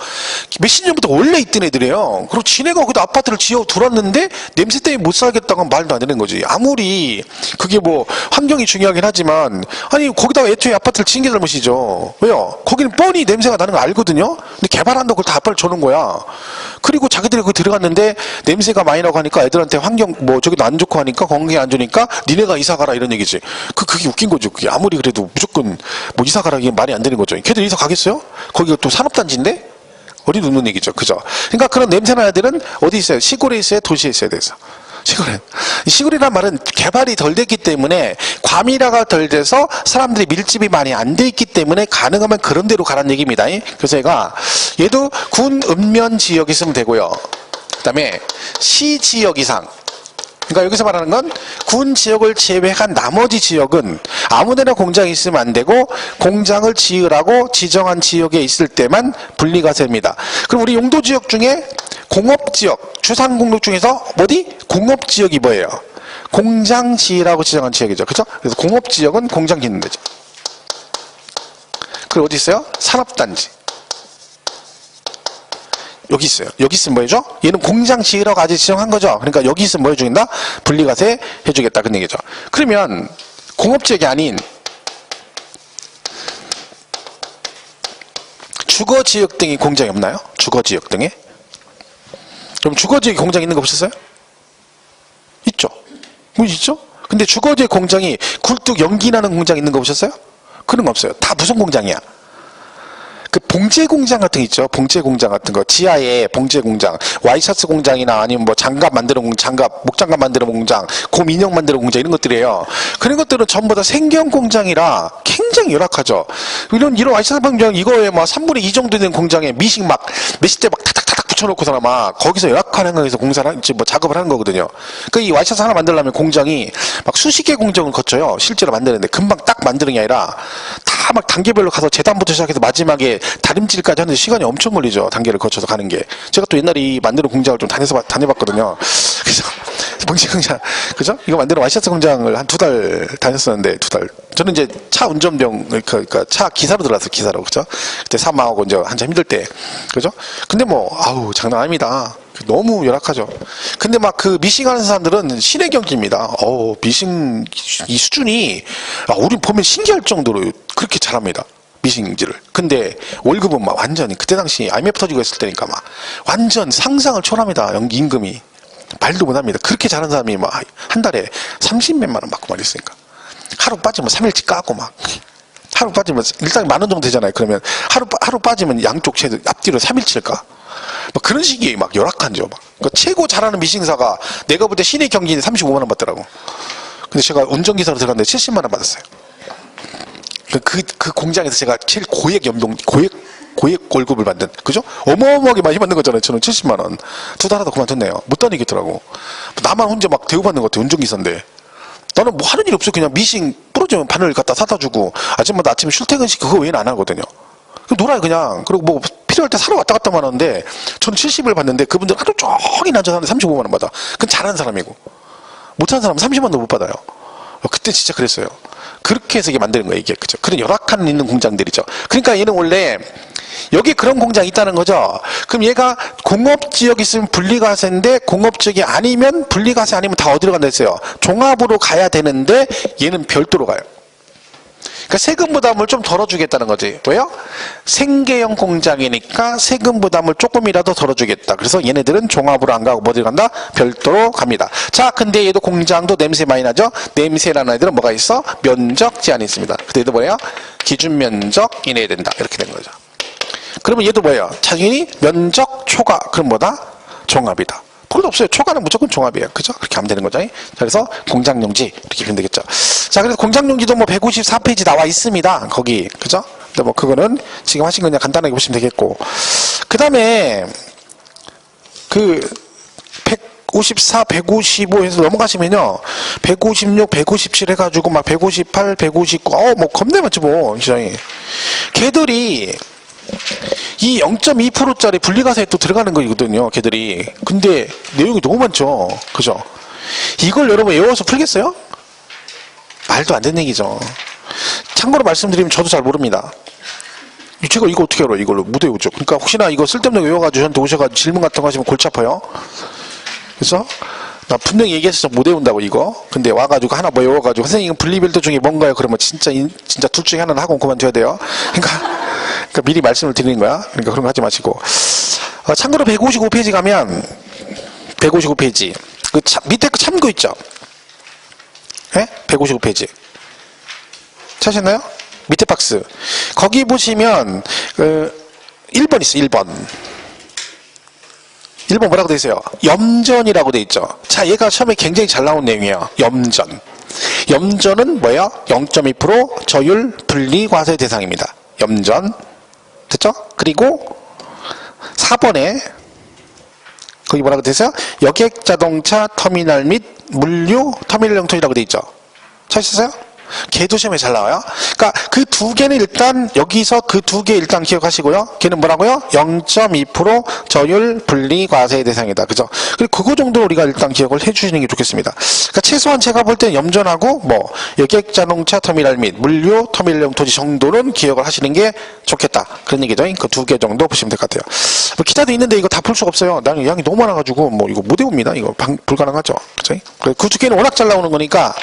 몇십 년부터 원래 있던 애들이에요. 그리고 지네가 거기다 아파트를 지어 들었는데 냄새 때문에 못 살겠다고 하면 말도 안 되는 거지. 아무리 그게 뭐 환경이 중요하긴 하지만 아니 거기다가 애초에 아파트를 지은 게 잘못이죠. 왜요? 거기는 뻔히 냄새가 나는 거 알거든요. 근데 개발한다고 그걸 다 아파트를 줘놓은 거야. 그리고 자기들이 거기 들어갔는데 냄새가 많이 나고 하니까 애들한테 환경 뭐 저기도 안 좋고 하니까 건강에 안 좋으니까 니네가 이사 가라 이런 얘기지. 그게 웃긴 거죠. 그게 아무리 그래도 무조건 뭐 이사 가라 이게 말이 안 되는 거죠. 걔들 이사 가겠어요? 거기가 또 산업단지인데 어디 놓는 얘기죠. 그죠? 그러니까 그런 냄새나는 애들은 어디 있어요? 시골에 있어요? 도시에 있어야 돼서. 시골이란 말은 개발이 덜 됐기 때문에 과밀화가 덜 돼서 사람들이 밀집이 많이 안 돼 있기 때문에 가능하면 그런 데로 가라는 얘기입니다. 그래서 얘도 군 읍면 지역에 있으면 되고요. 그 다음에 시 지역 이상 그러니까 여기서 말하는 건 군 지역을 제외한 나머지 지역은 아무데나 공장이 있으면 안 되고 공장을 지으라고 지정한 지역에 있을 때만 분리가 됩니다. 그럼 우리 용도 지역 중에 공업지역, 주상공록 중에서 어디? 공업지역이 뭐예요? 공장 지으라고 지정한 지역이죠. 그죠? 그래서 공업지역은 공장 짓는 데죠. 그리고 어디 있어요? 산업단지. 여기 있어요. 여기 있으면 뭐 해줘? 얘는 공장 지으라고 아직 지정한 거죠. 그러니까 여기 있으면 뭐 해주겠다? 분리과세 해주겠다. 그런 얘기죠. 그러면 공업지역이 아닌 주거지역 등이 공장이 없나요? 주거지역 등에? 그럼 주거지역에 공장 있는 거 보셨어요? 있죠. 뭐 있죠? 근데 주거지역 공장이 굴뚝 연기 나는 공장 있는 거 보셨어요? 그런 거 없어요. 다 무슨 공장이야? 그 봉제 공장 같은 거 있죠. 봉제 공장 같은 거. 지하에 봉제 공장, 와이셔츠 공장이나 아니면 뭐 장갑 만드는 공장, 장갑, 목장갑 만드는 공장, 곰 인형 만드는 공장 이런 것들이에요. 그런 것들은 전부 다 생경 공장이라 굉장히 열악하죠. 이런 와이셔츠 공장 이거에 막 3분의 2 정도 되는 공장에 미식 막 몇십 대 막 탁탁탁탁 붙여놓고서 막 거기서 열악한 환경에서 공사를 뭐 작업을 하는 거거든요. 그러니까 이 와이셔츠 하나 만들려면 공장이 막 수십 개 공정을 거쳐요. 실제로 만드는데 금방 딱 만드는 게 아니라 다 막 단계별로 가서 재단부터 시작해서 마지막에 다림질까지 하는데 시간이 엄청 걸리죠. 단계를 거쳐서 가는 게. 제가 또 옛날에 이 만드는 공장을 좀 다녀봤거든요. 그래서 봉지 공장, 그죠? 이거 만드는 와이셔츠 공장을 한 2달 다녔었는데 2달. 저는 이제 차 운전병, 그러니까 차 기사로 들어왔어요. 기사로, 그죠? 그때 사망하고 이제 한참 힘들 때, 그죠? 근데 뭐 아우 장난 아닙니다. 너무 열악하죠. 근데 막 그 미싱하는 사람들은 신의 경기입니다. 미싱 이 수준이 우리 보면 신기할 정도로 그렇게 잘합니다. 미싱질을. 근데 월급은 막 완전히 그때 당시 IMF 터지고 했을 때니까 막 완전 상상을 초월합니다. 연기 임금이 말도 못합니다. 그렇게 잘하는 사람이 막 한 달에 30몇만 원 받고 말했으니까 하루 빠지면 3일치 까고 막 하루 빠지면 일단 10,000원 정도 되잖아요. 그러면 하루 빠지면 양쪽 앞뒤로 3일치를 까. 막 그런 식이 막 열악한죠. 막. 그러니까 최고 잘하는 미싱사가 내가 볼 때 신의 경기는 35만 원 받더라고. 근데 제가 운전기사로 들어갔는데 70만 원 받았어요. 그 공장에서 제가 제일 고액 월급을 받는, 그죠? 어마어마하게 많이 받는 거잖아요. 저는 70만 원. 2달 하다 그만뒀네요. 못 다니겠더라고. 나만 혼자 막 대우받는 것 같아. 운전기사인데. 나는 뭐 하는 일 없어. 그냥 미싱 부러지면 바늘 갖다 사다 주고 아침마다 아침에 출퇴근식 그거 외에는 안 하거든요. 놀아요 그냥. 그리고 뭐 필요할 때 사러 왔다 갔다만 하는데 저는 70을 받는데 그분들 하루 종일 앉아서 35만 원 받아. 그건 잘하는 사람이고 못하는 사람은 30만 원도 못 받아요. 그때 진짜 그랬어요. 그렇게 해서 이게 만드는 거예요. 이게 그죠? 그런 열악한 있는 공장들이죠. 그러니까 얘는 원래 여기 그런 공장이 있다는 거죠. 그럼 얘가 공업지역이 있으면 분리과세인데 공업지역이 아니면 분리과세 아니면 다 어디로 간다 했어요? 종합으로 가야 되는데 얘는 별도로 가요. 그러니까 세금 부담을 좀 덜어주겠다는 거지. 왜요? 생계형 공장이니까 세금 부담을 조금이라도 덜어주겠다. 그래서 얘네들은 종합으로 안 가고 어디 간다? 별도로 갑니다. 자, 근데 얘도 공장도 냄새 많이 나죠? 냄새나는 애들은 뭐가 있어? 면적 제한이 있습니다. 그때 얘도 뭐예요? 기준 면적 이내에 된다. 이렇게 된 거죠. 그러면 얘도 뭐예요? 자기니 면적 초과. 그럼 뭐다? 종합이다. 그것도 없어요. 초과는 무조건 종합이에요. 그죠? 그렇게 하면 되는 거죠. 자, 그래서 공장용지 이렇게 보면 되겠죠. 자, 그래서 공장용지도 뭐 154페이지 나와 있습니다. 거기. 그죠? 근데 뭐 그거는 지금 하신 거 그냥 간단하게 보시면 되겠고. 그 다음에 그 154, 155 해서 넘어가시면요. 156, 157 해가지고 막 158, 159, 뭐 겁내 많죠 뭐. 시장이. 걔들이 이 0.2%짜리 분리과세에 또 들어가는 거거든요. 걔들이. 근데 내용이 너무 많죠. 그죠? 이걸 여러분 외워서 풀겠어요? 말도 안 되는 얘기죠. 참고로 말씀드리면 저도 잘 모릅니다. 제가 이거 어떻게 알아요? 이걸로 못 외우죠. 그러니까 혹시나 이거 쓸데없는 거 외워가지고 저한테 오셔가지고 질문 같은 거 하시면 골치 아파요. 그래서 나 분명히 얘기해서 못 외운다고 이거. 근데 와가지고 하나 뭐 외워가지고 선생님 분리별도 중에 뭔가요? 그러면 진짜 둘 중에 하나는 하고 그만둬야 돼요. 그러니까 미리 말씀을 드리는 거야. 그러니까 그런 거 하지 마시고. 참고로 155페이지 가면 155페이지 밑에 그 참고 있죠. 예? 155페이지 찾으셨나요? 밑에 박스 거기 보시면 1번 있어. 1번 뭐라고 돼 있어요? 염전이라고 돼 있죠. 자, 얘가 처음에 굉장히 잘 나온 내용이에요. 염전은 뭐예요? 0.2% 저율 분리과세 대상입니다. 염전 됐죠? 그리고 4번에 거기 뭐라고 돼 있어요? 여객자동차 터미널 및 물류, 터미널형 토지라고 돼 있죠. 찾으셨어요? 걔도 시험에 잘 나와요. 그러니까 그 두 개는 일단 여기서 그 두 개 일단 기억하시고요. 걔는 뭐라고요? 0.2% 저율 분리 과세 대상이다. 그죠? 그리고 그거 정도 우리가 일단 기억을 해주시는 게 좋겠습니다. 그러니까 최소한 제가 볼 때는 염전하고 뭐 여객 자동차 터미널 및 물류 터미널형 토지 정도는 기억을 하시는 게 좋겠다. 그런 얘기죠. 그 두 개 정도 보시면 될 것 같아요. 뭐 기타도 있는데 이거 다 풀 수가 없어요. 나는 양이 너무 많아가지고 뭐 이거 못 외웁니다. 이거 불가능하죠. 그죠? 그 두 개는 워낙 잘 나오는 거니까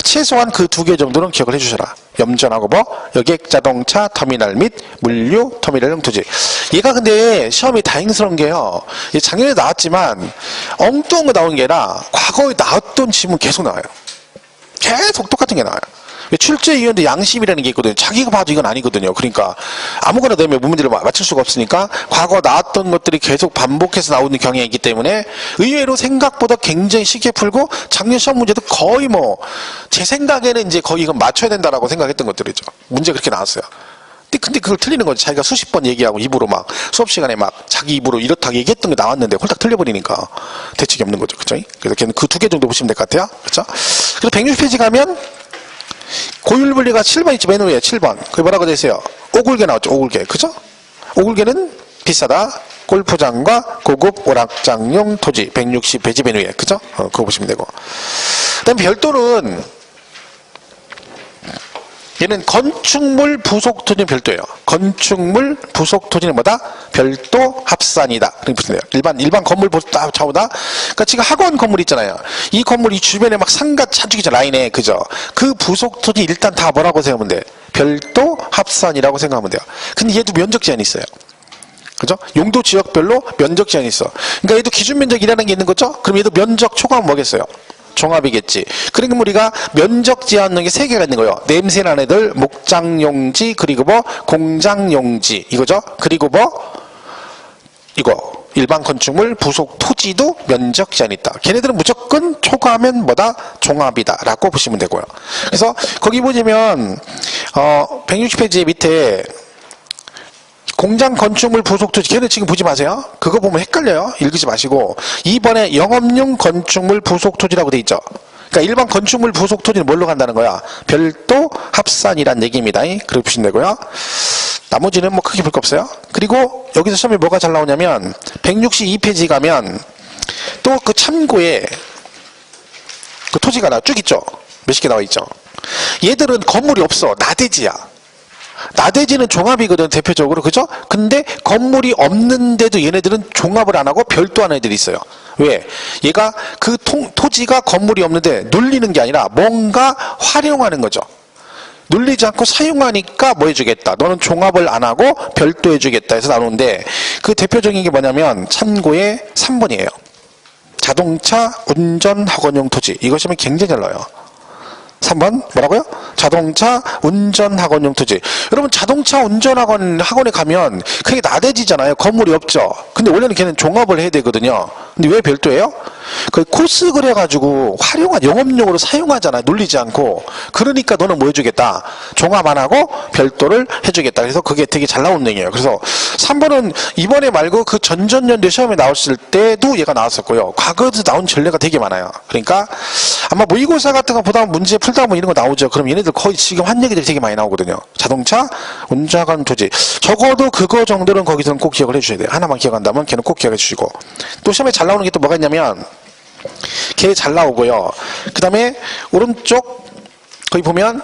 최소한 그 두 개 정도는 기억을 해주셔라. 염전하고 뭐 여객 자동차 터미널 및 물류 터미널형 토지. 얘가 근데 시험이 다행스러운 게요. 작년에 나왔지만 엉뚱한 거 나온 게 아니라 과거에 나왔던 지문 계속 나와요. 계속 똑같은 게 나와요. 출제위원도 양심이라는 게 있거든요. 자기가 봐도 이건 아니거든요. 그러니까 아무거나 넣으면 문제를 맞출 수가 없으니까 과거 나왔던 것들이 계속 반복해서 나오는 경향이 있기 때문에 의외로 생각보다 굉장히 쉽게 풀고 작년 시험 문제도 거의 뭐 제 생각에는 이제 거의 이건 맞춰야 된다라고 생각했던 것들이죠. 문제 그렇게 나왔어요. 근데 그걸 틀리는 거죠. 자기가 수십 번 얘기하고 입으로 막 수업 시간에 막 자기 입으로 이렇다고 얘기했던 게 나왔는데 홀딱 틀려버리니까 대책이 없는 거죠. 그죠? 그래서 걔는 그 두 개 정도 보시면 될 것 같아요. 그렇죠? 그래서 160페이지 가면 고율분리가 7번 있지, 맨 위에 7번. 그게 뭐라고 되어 있어요? 오굴개 나왔죠, 오굴개. 그죠? 오굴개는 비싸다. 골프장과 고급 오락장용 토지 160페이지 맨 위에. 그죠? 그거 보시면 되고. 그 다음에 별도는 얘는 건축물 부속 토지는 별도예요. 건축물 부속 토지는 뭐다? 별도 합산이다. 그렇게 보시면 돼요. 일반 건물 좌우다. 그러니까 지금 학원 건물 있잖아요. 이 건물 이 주변에 막 상가 차죽이죠, 라인에. 그죠? 그 부속 토지 일단 다 뭐라고 생각하면 돼? 별도 합산이라고 생각하면 돼요. 근데 얘도 면적 제한이 있어요. 그죠? 용도 지역별로 면적 제한이 있어. 그러니까 얘도 기준 면적이라는 게 있는 거죠? 그럼 얘도 면적 초과하면 뭐겠어요? 종합이겠지. 그러니까 우리가 면적 제한하는 게 세 개가 있는 거예요. 냄새나는 애들, 목장용지, 그리고 뭐 공장용지 이거죠. 그리고 뭐 이거 일반 건축물 부속 토지도 면적 제한이 있다. 걔네들은 무조건 초과하면 뭐다? 종합이다 라고 보시면 되고요. 그래서 거기 보시면 160페이지 밑에 공장 건축물 부속 토지, 걔는 지금 보지 마세요. 그거 보면 헷갈려요. 읽지 마시고 2번에 영업용 건축물 부속 토지라고 돼 있죠. 그러니까 일반 건축물 부속 토지는 뭘로 간다는 거야? 별도 합산이란 얘기입니다. 그렇게 보시면 되고요. 나머지는 뭐 크게 볼 거 없어요. 그리고 여기서 시험에 뭐가 잘 나오냐면 162페이지 가면 또 그 참고에 그 토지가 쭉 있죠. 몇십 개 나와 있죠. 얘들은 건물이 없어. 나대지야. 나대지는 종합이거든, 대표적으로. 그죠? 근데 건물이 없는데도 얘네들은 종합을 안 하고 별도하는 애들이 있어요. 왜? 얘가 그 토지가 건물이 없는데 눌리는 게 아니라 뭔가 활용하는 거죠. 눌리지 않고 사용하니까 뭐 해주겠다. 너는 종합을 안 하고 별도 해주겠다 해서 나오는데 그 대표적인 게 뭐냐면 참고에 3번이에요. 자동차 운전 학원용 토지. 이것이면 굉장히 잘 나와요. 3번 뭐라고요? 자동차 운전학원용 토지. 여러분 자동차 운전학원에 가면 그게 나대지잖아요. 건물이 없죠. 근데 원래는 걔는 종합을 해야 되거든요. 근데 왜 별도예요? 그 코스 그래가지고 활용한 영업용으로 사용하잖아요. 눌리지 않고. 그러니까 너는 뭐 해주겠다? 종합 안 하고 별도를 해주겠다. 그래서 그게 되게 잘 나오는 얘기예요. 그래서 3번은 이번에 말고 그 전전년도 시험에 나왔을 때도 얘가 나왔었고요. 과거에도 나온 전례가 되게 많아요. 그러니까 아마 모의고사 같은 거 보다 문제 풀다 보면 이런 거 나오죠. 그럼 얘네들 거의 지금 한 얘기들이 되게 많이 나오거든요. 자동차 운전학원 토지. 적어도 그거 정도는 거기서는 꼭 기억을 해주셔야 돼요. 하나만 기억한다면 걔는 꼭 기억해 주시고. 또 시험에 잘 나오는 게 또 뭐가 있냐면 걔 잘 나오고요. 그 다음에 오른쪽 거기 보면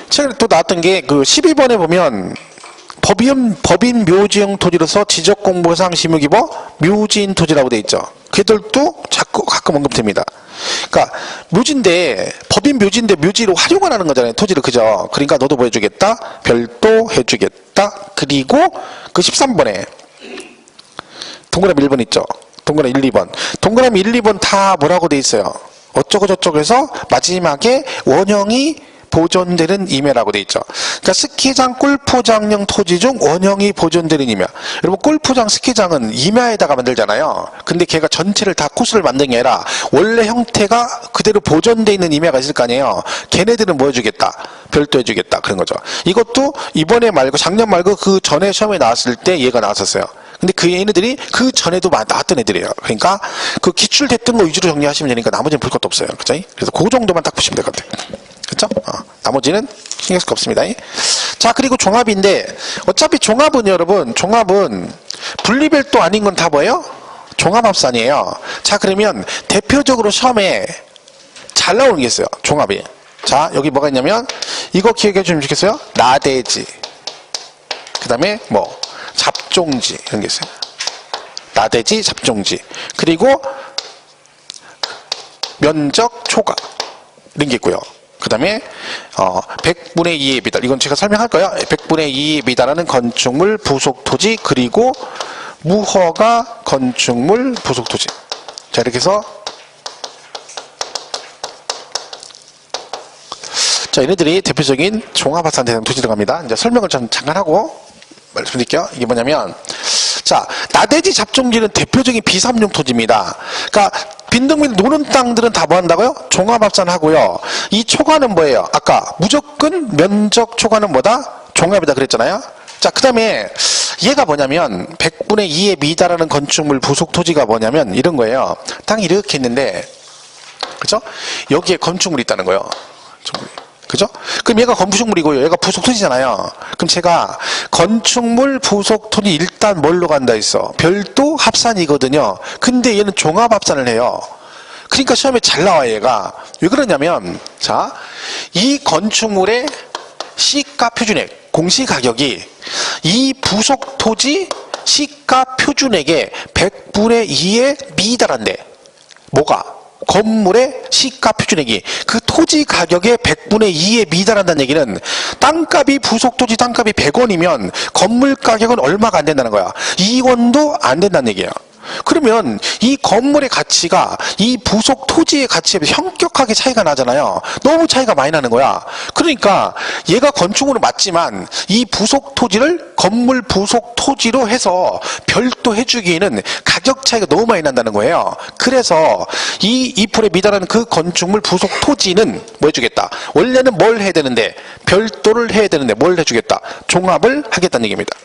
최근에 또 나왔던 게 그 12번에 보면 법인 묘지용 토지로서 지적공보상 심의기보 묘지인 토지라고 돼 있죠. 걔들도 자꾸 가끔 언급됩니다. 그러니까 묘지인데 법인 묘지인데 묘지로 활용을 하는 거잖아요. 토지를. 그죠? 그러니까 너도 뭐 해주겠다? 별도 해주겠다. 그리고 그 13번에 동그라미 1번 있죠. 동그라미 1, 2번. 동그라미 1, 2번 다 뭐라고 돼 있어요? 어쩌고 저쩌고 해서 마지막에 원형이 보존되는 임야라고 돼 있죠. 그러니까 스키장, 골프장용 토지 중 원형이 보존되는 임야. 여러분 골프장, 스키장은 임야에다가 만들잖아요. 근데 걔가 전체를 다 코스를 만든 게 아니라 원래 형태가 그대로 보존되어 있는 임야가 있을 거 아니에요. 걔네들은 뭐 해주겠다? 별도 해주겠다. 그런 거죠. 이것도 이번에 말고 작년 말고 그 전에 시험에 나왔을 때 얘가 나왔었어요. 근데 그 얘네들이 그 전에도 나왔던 애들이에요. 그러니까 그 기출됐던 거 위주로 정리하시면 되니까 나머지는 볼 것도 없어요. 그죠? 그래서 그 정도만 딱 보시면 될 것 같아요. 그쵸? 나머지는 신경 쓸 거 없습니다. 자, 그리고 종합인데, 어차피 종합은 여러분, 종합은 분리별도 아닌 건 다 뭐예요? 종합합산이에요. 자, 그러면 대표적으로 시험에 잘 나오는 게 있어요. 종합이. 자, 여기 뭐가 있냐면, 이거 기억해 주시면 좋겠어요? 나대지. 그 다음에 뭐, 잡종지. 이런 게 있어요. 나대지, 잡종지. 그리고 면적, 초과. 이런 게 있고요. 그 다음에 100분의 2의 미달, 이건 제가 설명할 거예요. 100분의 2의 미달하는 건축물 부속토지, 그리고 무허가 건축물 부속토지. 자, 이렇게 해서 자, 얘네들이 대표적인 종합합산 대상 토지 들어갑니다. 이제 설명을 좀 잠깐 하고 말씀드릴게요. 이게 뭐냐면, 자, 나대지 잡종지는 대표적인 비삼용 토지입니다. 그러니까 빈둥빈둥 노는 땅들은 다 뭐 한다고요? 종합합산 하고요. 이 초과는 뭐예요? 아까 무조건 면적 초과는 뭐다? 종합이다 그랬잖아요. 자, 그 다음에 얘가 뭐냐면 100분의 2에 미달하는 건축물 부속 토지가 뭐냐면 이런 거예요. 땅이 이렇게 있는데, 그죠? 여기에 건축물이 있다는 거예요. 그죠? 그럼 얘가 건축물이고요. 얘가 부속토지잖아요. 그럼 제가 건축물 부속토지 일단 뭘로 간다 했어? 별도 합산이거든요. 근데 얘는 종합합산을 해요. 그러니까 시험에 잘 나와요, 얘가. 왜 그러냐면, 자, 이 건축물의 시가 표준액, 공시가격이 이 부속토지 시가 표준액의 100분의 2에 미달한대. 뭐가? 건물의 시가 표준액이 그 토지 가격의 100분의 2에 미달한다는 얘기는 땅값이 부속토지 땅값이 100원이면 건물 가격은 얼마가 안 된다는 거야. 2원도 안 된다는 얘기야. 그러면 이 건물의 가치가 이 부속 토지의 가치에 비해서 현격하게 차이가 나잖아요. 너무 차이가 많이 나는 거야. 그러니까 얘가 건축물은 맞지만 이 부속 토지를 건물 부속 토지로 해서 별도 해주기에는 가격 차이가 너무 많이 난다는 거예요. 그래서 이 2%에 미달하는 그 건축물 부속 토지는 뭐 해주겠다? 원래는 뭘 해야 되는데? 별도를 해야 되는데 뭘 해주겠다? 종합을 하겠다는 얘기입니다.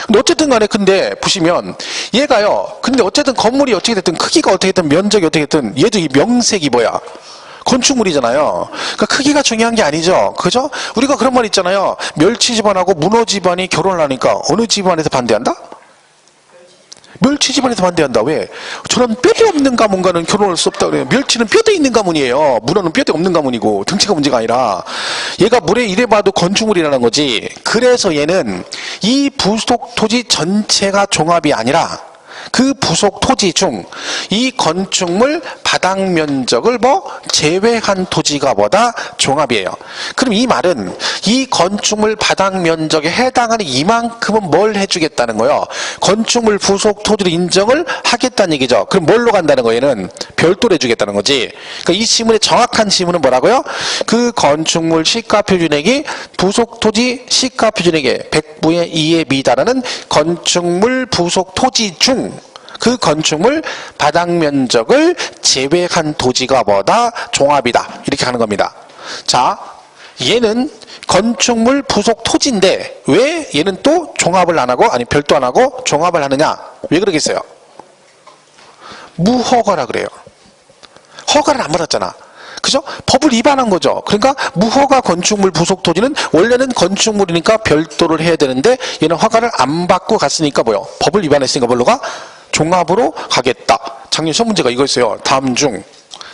근데 어쨌든 간에 근데 보시면 얘가요. 근데 어쨌든 건물이 어떻게 됐든 크기가 어떻게 됐든 면적이 어떻게 됐든 얘도 이 명색이 뭐야? 건축물이잖아요. 그러니까 크기가 중요한 게 아니죠. 그죠? 우리가 그런 말 있잖아요. 멸치 집안하고 문어 집안이 결혼을 하니까 어느 집안에서 반대한다? 멸치 집안에서 반대한다. 왜? 저런 뼈대 없는 가문과는 결혼할 수 없다 그래요. 멸치는 뼈대 있는 가문이에요. 문어는 뼈대 없는 가문이고 등치가 문제가 아니라 얘가 물에 이래봐도 건축물이라는 거지. 그래서 얘는 이 부속 토지 전체가 종합이 아니라 그 부속 토지 중 이 건축물 바닥 면적을 뭐 제외한 토지가 뭐다? 종합이에요. 그럼 이 말은 이 건축물 바닥 면적에 해당하는 이만큼은 뭘 해주겠다는 거예요? 건축물 부속 토지를 인정을 하겠다는 얘기죠. 그럼 뭘로 간다는 거예요? 얘는 별도로 해주겠다는 거지. 그러니까 이 지문의 정확한 지문은 뭐라고요? 그 건축물 시가 표준액이 부속 토지 시가 표준액의 100분의 2에 미달하는 건축물 부속 토지 중 그 건축물 바닥 면적을 제외한 토지가 뭐다? 종합이다. 이렇게 하는 겁니다. 자, 얘는 건축물 부속 토지인데 왜 얘는 또 종합을 안 하고 아니 별도 안 하고 종합을 하느냐? 왜 그러겠어요? 무허가라 그래요. 허가를 안 받았잖아. 그죠? 법을 위반한 거죠. 그러니까 무허가 건축물 부속 토지는 원래는 건축물이니까 별도를 해야 되는데 얘는 허가를 안 받고 갔으니까 뭐요? 법을 위반했으니까 뭘로 가? 종합으로 가겠다. 작년 시험 문제가 이거였어요. 다음 중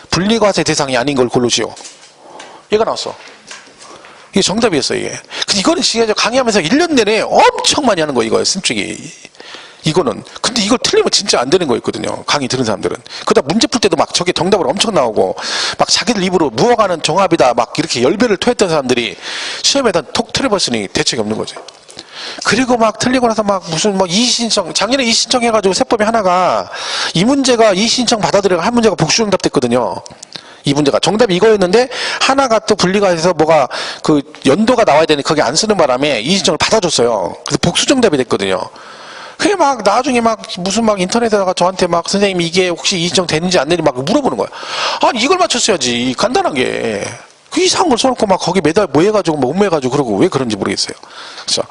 분리과세 대상이 아닌 걸 고르시오. 얘가 나왔어. 이게 정답이었어요. 이게. 근데 이거는 지금 강의하면서 1년 내내 엄청 많이 하는 거 이거예요. 심증이. 이거는. 근데 이걸 틀리면 진짜 안 되는 거였거든요. 강의 들은 사람들은. 그러다 문제 풀 때도 막 저게 정답으로 엄청 나오고 막 자기들 입으로 무허가는 종합이다 막 이렇게 열배를 토했던 사람들이 시험에다 톡 틀어봤으니 대책이 없는 거지. 그리고 막 틀리고 나서 막 무슨 뭐 이의신청 작년에 이의신청 해가지고 세법이 하나가 이 문제가 이의신청 받아들여가 한 문제가 복수정답 됐거든요. 이 문제가 정답이 이거였는데 하나가 또 분리가 해서 뭐가 그 연도가 나와야 되는데 거기 안 쓰는 바람에 이의신청을 받아줬어요. 그래서 복수정답이 됐거든요. 그게 막 나중에 막 무슨 막 인터넷에다가 저한테 막 선생님 이게 혹시 이의신청 되는지 안 되는지 막 물어보는 거야. 아니 이걸 맞췄어야지 간단하게. 그 이상한 걸 써놓고 막 거기 매달 뭐 해가지고 뭐 음모해가지고 그러고 왜 그런지 모르겠어요. 그죠?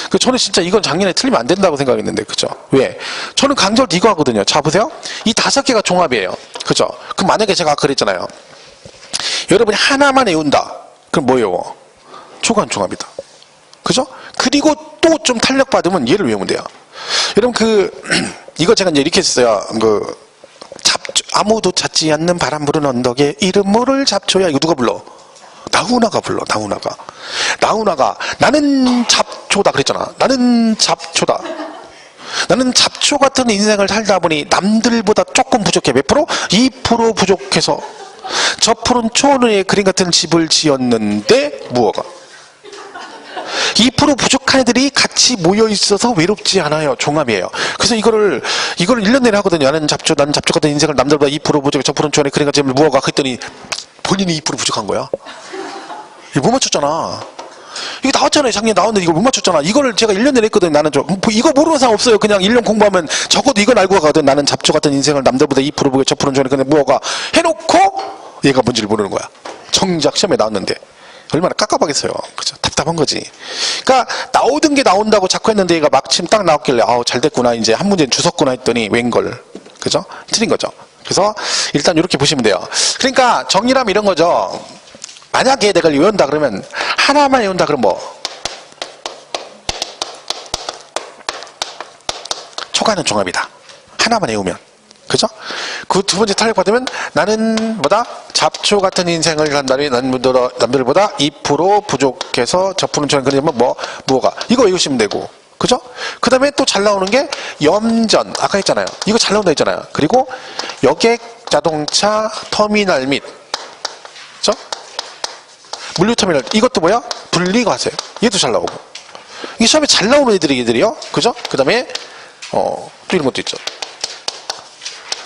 그 저는 진짜 이건 작년에 틀리면 안 된다고 생각했는데, 그죠? 왜? 저는 강절 이거 하거든요. 자, 보세요. 이 5개가 종합이에요. 그죠? 그럼 만약에 제가 아까 그랬잖아요. 여러분이 하나만 외운다. 그럼 뭐 외워? 초간 종합이다. 그죠? 그리고 또 좀 탄력받으면 얘를 외우면 돼요. 여러분 이거 제가 이제 이렇게 했어요. 아무도 찾지 않는 바람 부는 언덕에 이름 모를 잡초야. 이거 누가 불러? 나훈아가 불러. 나훈아가 나는 잡초다 그랬잖아. 나는 잡초다. 나는 잡초 같은 인생을 살다 보니 남들보다 조금 부족해. 몇 프로? 2% 부족해서 저 푸른 초원의 그림 같은 집을 지었는데 무어가 2% 부족한 애들이 같이 모여 있어서 외롭지 않아요. 종합이에요. 그래서 이거를 1년 내내 하거든요. 나는 잡초 같은 인생을 남들보다 2% 부족해. 저 푸른 초원의 그림 같은 집을 무어가 했더니 본인이 2% 부족한 거야. 이거 못 맞췄잖아. 이거 나왔잖아요. 작년에 나왔는데 이걸 못 맞췄잖아. 이거를 제가 1년 내내 했거든요. 나는 이거 모르는 사람 없어요. 그냥 1년 공부하면 적어도 이건 알고 가거든. 나는 잡초 같은 인생을 남들보다 2% 부족해. 저 푸른 초원의 그림 무어가 해놓고 얘가 뭔지를 모르는 거야. 정작 시험에 나왔는데 얼마나 깝깝하겠어요. 그죠? 답답한 거지. 그러니까 나오던 게 나온다고 자꾸 했는데 얘가 마침 딱 나왔길래 아우 잘 됐구나. 이제 한 문제는 주웠구나 했더니 웬걸. 그죠? 틀린 거죠. 그래서 일단 이렇게 보시면 돼요. 그러니까 정리라면 이런 거죠. 만약에 내가 외운다 그러면 하나만 외운다 그러면 뭐? 초과는 종합이다. 하나만 외우면. 그죠? 그 두 번째 탄력받으면 나는 뭐다? 잡초 같은 인생을 산다니 남들보다 2% 부족해서 저 푸른 초원 그리면 무어가 이거 외우시면 되고. 그죠? 그 다음에 또 잘 나오는 게 염전. 아까 했잖아요. 이거 잘 나온다 했잖아요. 그리고 여객 자동차 터미널 및 그죠? 물류터미널. 이것도 뭐야? 분리과세. 얘도 잘 나오고. 이게 시험에 잘 나오는 애들이요. 그죠? 그 다음에 또 이런 것도 있죠.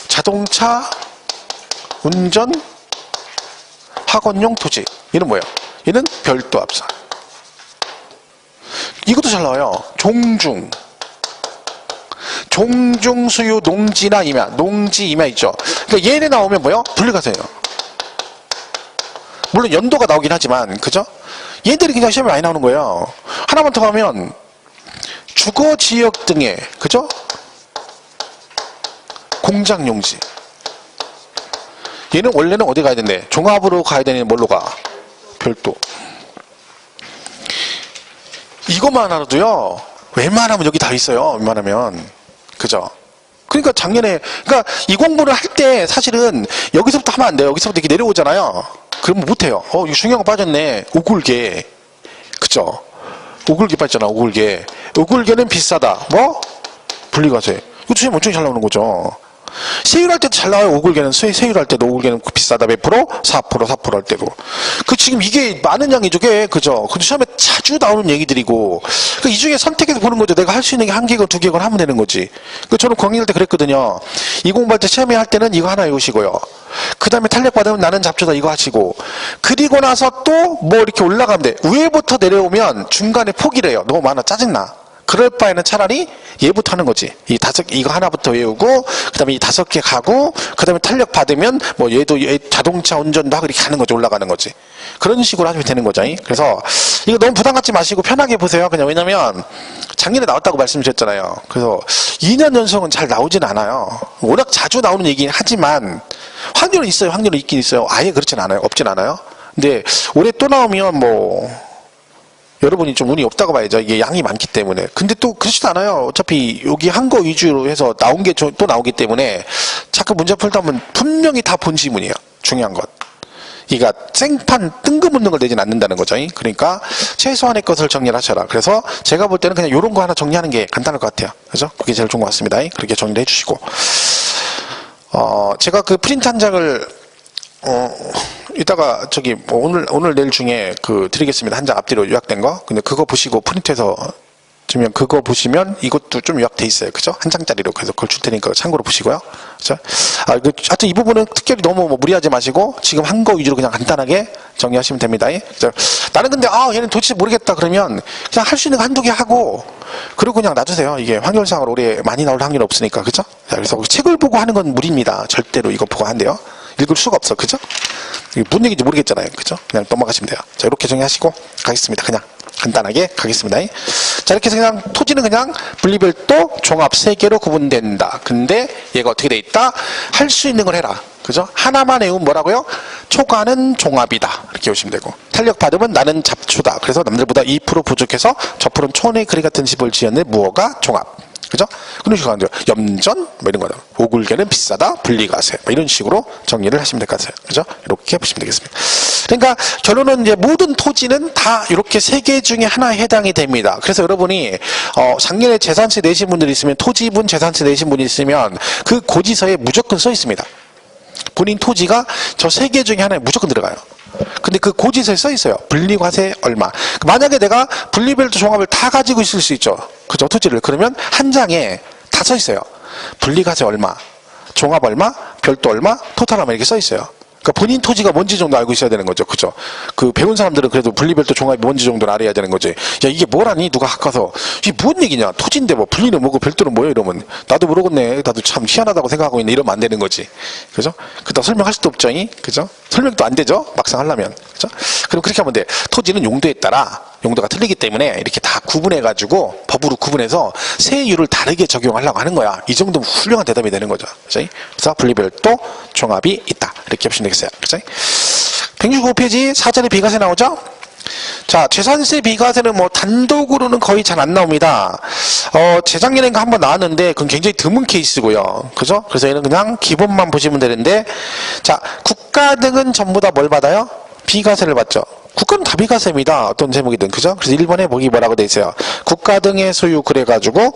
자동차 운전 학원용 토지. 얘는 뭐예요? 얘는 별도 합산. 이것도 잘 나와요. 종중 수유 농지나 임야. 농지 임야 있죠. 그러니까 얘네 나오면 뭐예요? 분리과세예요. 물론 연도가 나오긴 하지만 그죠? 얘들이 그냥 시험에 많이 나오는 거예요. 하나만 더 가면 주거지역 등의 그죠? 공장용지. 얘는 원래는 어디 가야 되는데? 종합으로 가야 되는 뭘로 가? 별도. 이것만 알아도요. 웬만하면 여기 다 있어요. 웬만하면. 그죠? 그러니까 작년에 그러니까 이 공부를 할 때 사실은 여기서부터 하면 안 돼요. 여기서부터 이렇게 내려오잖아요. 그러면 못해요. 이거 중요한 거 빠졌네. 오굴개. 그죠? 오굴개 빠졌잖아. 오굴개는 비싸다. 뭐? 분리과세. 이거 주시면 엄청 잘 나오는 거죠. 세율할 때도 잘 나와요. 오굴개는 세율할 때도 오굴개는 비싸다. 몇 프로? 4% 할 때도. 지금 이게 많은 양이죠. 그죠? 근데 시험에 자주 나오는 얘기들이고 이 중에 선택해서 보는 거죠. 내가 할 수 있는 게 1개건 2개건 하면 되는 거지. 저는 광일 때 그랬거든요. 이 공부할 때 시험에 할 때는 이거 하나 외우시고요. 그 다음에 탄력받으면 나는 잡초다 이거 하시고 그리고 나서 또 뭐 이렇게 올라가면 돼. 위에부터 내려오면 중간에 포기를 해요. 너무 많아. 짜증나. 그럴 바에는 차라리 얘부터 하는 거지. 이거 하나부터 외우고, 그 다음에 이 5개 가고, 그 다음에 탄력 받으면, 얘 자동차 운전도 하고 이렇게 하는 거지, 올라가는 거지. 그런 식으로 하시면 되는 거죠. 그래서, 이거 너무 부담 갖지 마시고 편하게 보세요. 그냥 왜냐면, 작년에 나왔다고 말씀드렸잖아요. 그래서, 2년 연속은 잘 나오진 않아요. 워낙 자주 나오는 얘기긴 하지만, 확률은 있어요. 확률은 있긴 있어요. 아예 그렇진 않아요. 없진 않아요. 근데, 올해 또 나오면 여러분이 좀 운이 없다고 봐야죠. 이게 양이 많기 때문에. 근데 또 그렇지도 않아요. 어차피 여기 한 거 위주로 해서 나온 게 또 나오기 때문에 자꾸 문제 풀다 보면 분명히 다 본 지문이에요. 중요한 것. 이가 생판 뜬금없는 걸 내진 않는다는 거죠. 그러니까 최소한의 것을 정리를 하셔라. 그래서 제가 볼 때는 그냥 이런 거 하나 정리하는 게 간단할 것 같아요. 그죠? 그게 제일 좋은 것 같습니다. 그렇게 정리를 해주시고. 제가 그 프린트 한 장을 이따가 오늘 내일 중에 드리겠습니다. 한 장 앞뒤로 요약된 거. 근데 그거 보시고 프린트해서 주면 그거 보시면 이것도 좀 요약돼 있어요. 그죠? 한 장짜리로. 그래서 그걸 줄 테니까 참고로 보시고요. 그죠? 하여튼 이 부분은 특별히 너무 무리하지 마시고 지금 한 거 위주로 그냥 간단하게 정리하시면 됩니다. 그죠? 나는 근데 얘는 도대체 모르겠다 그러면 그냥 할 수 있는 거 한두 개 하고 그리고 그냥 놔두세요. 이게 확률상으로 올해 많이 나올 확률이 없으니까. 그죠? 그래서 책을 보고 하는 건 무리입니다. 절대로 이거 보고 한대요. 읽을 수가 없어. 그죠? 이게 무슨 얘기인지 모르겠잖아요. 그죠? 그냥 넘어가시면 돼요. 자, 이렇게 정리하시고 가겠습니다. 그냥 간단하게 가겠습니다. 자, 이렇게 해서 그냥 토지는 그냥 분리별도 종합 3개로 구분된다. 근데 얘가 어떻게 돼 있다? 할 수 있는 걸 해라. 그죠? 하나만 외우면 뭐라고요? 초과는 종합이다. 이렇게 외우시면 되고. 탄력 받으면 나는 잡초다. 그래서 남들보다 2% 부족해서 저 푸른 촌의 그리 같은 집을 지었네. 무어가 종합. 그죠? 그런 식으로 하면 돼요. 염전, 뭐 이런 거다. 오굴개는 비싸다, 분리과세. 뭐 이런 식으로 정리를 하시면 될 것 같아요. 그죠? 이렇게 보시면 되겠습니다. 그러니까 결론은 이제 모든 토지는 다 이렇게 3개 중에 하나에 해당이 됩니다. 그래서 여러분이, 작년에 재산세 내신 분들이 있으면, 토지분 재산세 내신 분이 있으면 그 고지서에 무조건 써 있습니다. 본인 토지가 저 3개 중에 하나에 무조건 들어가요. 근데 그 고지서에 써 있어요. 분리과세 얼마. 만약에 내가 분리별도 종합을 다 가지고 있을 수 있죠. 그죠? 토지를. 그러면 한 장에 다 써 있어요. 분리과세 얼마, 종합 얼마, 별도 얼마, 토탈 얼마 이렇게 써 있어요. 그러니까 본인 토지가 뭔지 정도 알고 있어야 되는 거죠. 그죠? 그 배운 사람들은 그래도 분리별도 종합이 뭔지 정도는 알아야 되는 거지. 야, 이게 뭐라니? 누가 가서 이게 뭔 얘기냐? 토지인데 뭐 분리는 뭐고 별도는 뭐예요? 이러면 나도 모르겠네. 나도 참 희한하다고 생각하고 있네. 이러면 안 되는 거지. 그죠? 그다 설명할 수도 없죠. 그죠? 설명도 안 되죠. 막상 하려면. 그죠? 그럼 그렇게 하면 돼. 토지는 용도에 따라 용도가 틀리기 때문에 이렇게 다 구분해가지고 법으로 구분해서 세율을 다르게 적용하려고 하는 거야. 이 정도면 훌륭한 대답이 되는 거죠. 그죠? 그래서 분리별도 종합이 있다. 이렇게 보시면 되겠어요. 그죠? 165페이지 사전에 비과세 나오죠? 자, 재산세 비과세는 뭐 단독으로는 거의 잘 안 나옵니다. 재작년인가 한번 나왔는데 그건 굉장히 드문 케이스고요. 그죠? 그래서 얘는 그냥 기본만 보시면 되는데, 자, 국가 등은 전부 다 뭘 받아요? 비과세를 받죠. 국가는 다 비과세입니다. 어떤 제목이든. 그죠? 그래서 1번에 보기 뭐라고 돼 있어요? 국가 등의 소유 그래가지고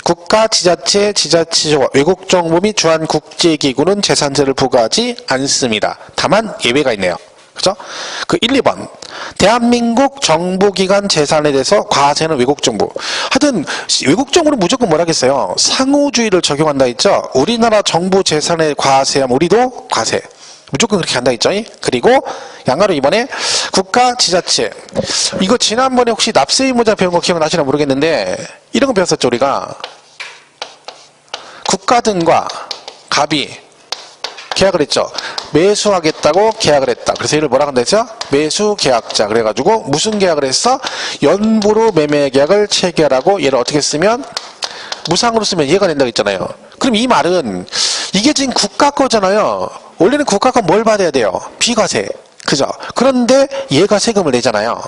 국가, 지자체, 지자체와 외국 정부 및 주한 국제기구는 재산세를 부과하지 않습니다. 다만 예외가 있네요. 그죠? 그 1, 2번. 대한민국 정부기관 재산에 대해서 과세는 외국 정부. 하여튼 외국 정부는 무조건 뭐라겠어요? 상호주의를 적용한다 했죠? 우리나라 정부 재산에 과세하면 우리도 과세. 무조건 그렇게 한다 했죠? 그리고 양가로 이번에 국가, 지자체. 이거 지난번에 혹시 납세 의무자 배운 거 기억나시나 모르겠는데 이런 거 배웠었죠, 우리가. 국가 등과 갑이 계약을 했죠. 매수하겠다고 계약을 했다. 그래서 얘를 뭐라고 한다 했죠? 매수 계약자. 그래가지고 무슨 계약을 했어? 연부로 매매 계약을 체결하고 얘를 어떻게 쓰면 무상으로 쓰면 이해가 된다고 했잖아요. 그럼 이 말은 이게 지금 국가 거잖아요. 원래는 국가가 뭘 받아야 돼요? 비과세. 그죠? 그런데 얘가 세금을 내잖아요.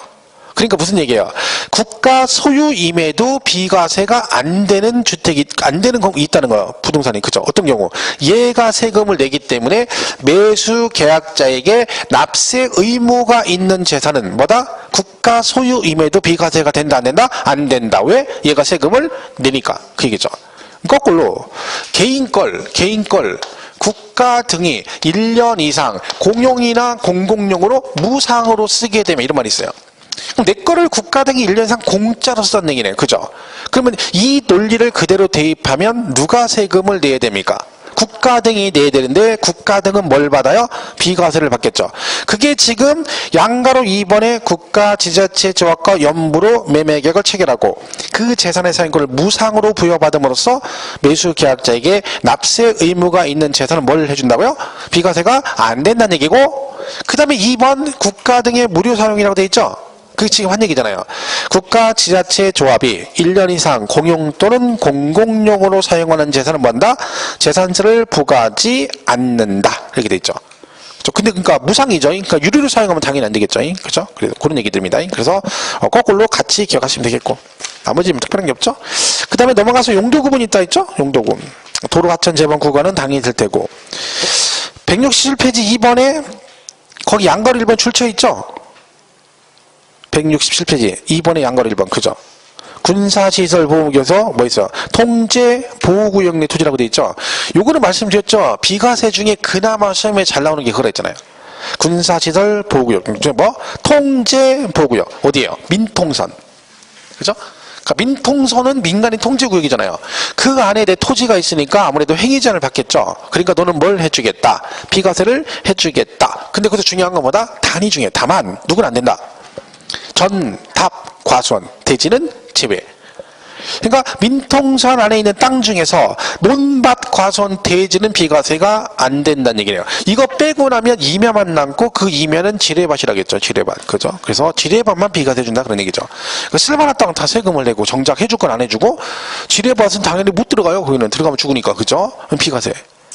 그러니까 무슨 얘기예요? 국가 소유임에도 비과세가 안 되는 주택이, 안 되는 거 있다는 거예요. 부동산이. 그죠? 어떤 경우? 얘가 세금을 내기 때문에 매수 계약자에게 납세 의무가 있는 재산은 뭐다? 국가 소유임에도 비과세가 된다, 안 된다? 안 된다. 왜? 얘가 세금을 내니까. 그 얘기죠. 거꾸로, 개인 걸, 국가 등이 1년 이상 공용이나 공공용으로 무상으로 쓰게 되면 이런 말이 있어요. 그럼 내 거를 국가 등이 1년 이상 공짜로 썼는 얘기네. 그죠? 그러면 이 논리를 그대로 대입하면 누가 세금을 내야 됩니까? 국가 등이 내야 되는데 국가 등은 뭘 받아요? 비과세를 받겠죠. 그게 지금 양가로 2번에 국가, 지자체, 조합과 연부로 매매 계약을 체결하고 그 재산의 사용권을 무상으로 부여받음으로써 매수 계약자에게 납세 의무가 있는 재산을 뭘 해준다고요? 비과세가 안 된다는 얘기고, 그 다음에 2번 국가 등의 무료 사용이라고 돼 있죠. 그게 지금 한 얘기잖아요. 국가, 지자체, 조합이 1년 이상 공용 또는 공공용으로 사용하는 재산을 뭐한다? 재산세를 부과하지 않는다. 이렇게 돼 있죠. 근데 그러니까 무상이죠. 그러니까 유료로 사용하면 당연히 안 되겠죠. 그죠? 그래서 그런 얘기들입니다. 그래서 거꾸로 같이 기억하시면 되겠고, 나머지는 특별한 게 없죠. 그 다음에 넘어가서 용도 구분이 있다 했죠. 용도군. 도로 하천 재번 구간은 당연히 될 테고. 167페이지 2번에 거기 양가로 1번 출처 있죠. 167페이지 2번의 양가로 1번. 그죠? 군사시설보호구역에서 뭐 있어? 통제 보호구역 내 토지라고 돼 있죠. 요거는 말씀드렸죠. 비과세 중에 그나마 시험에 잘 나오는 게 그거라 했잖아요. 군사시설 보호구역. 뭐? 통제 보호구역. 어디에요? 민통선. 그죠? 그러니까 민통선은 민간인 통제구역이잖아요. 그 안에 내 토지가 있으니까 아무래도 행위제한을 받겠죠. 그러니까 너는 뭘 해주겠다? 비과세를 해주겠다. 근데 거기서 중요한 건 뭐다? 단위 중에. 다만 누구는 안 된다. 전, 답, 과수원, 대지는 제외. 그러니까 민통선 안에 있는 땅 중에서 논밭, 과수원, 대지는 비과세가 안 된다는 얘기예요. 이거 빼고 나면 임야만 남고 그 임야는 지뢰밭이라겠죠. 지뢰밭. 그죠? 그래서 지뢰밭만 비과세 준다 그런 얘기죠. 그러니까 쓸만한 땅은 다 세금을 내고 정작 해줄 건 안 해주고 지뢰밭은 당연히 못 들어가요. 거기는 들어가면 죽으니까. 그죠? 비과세.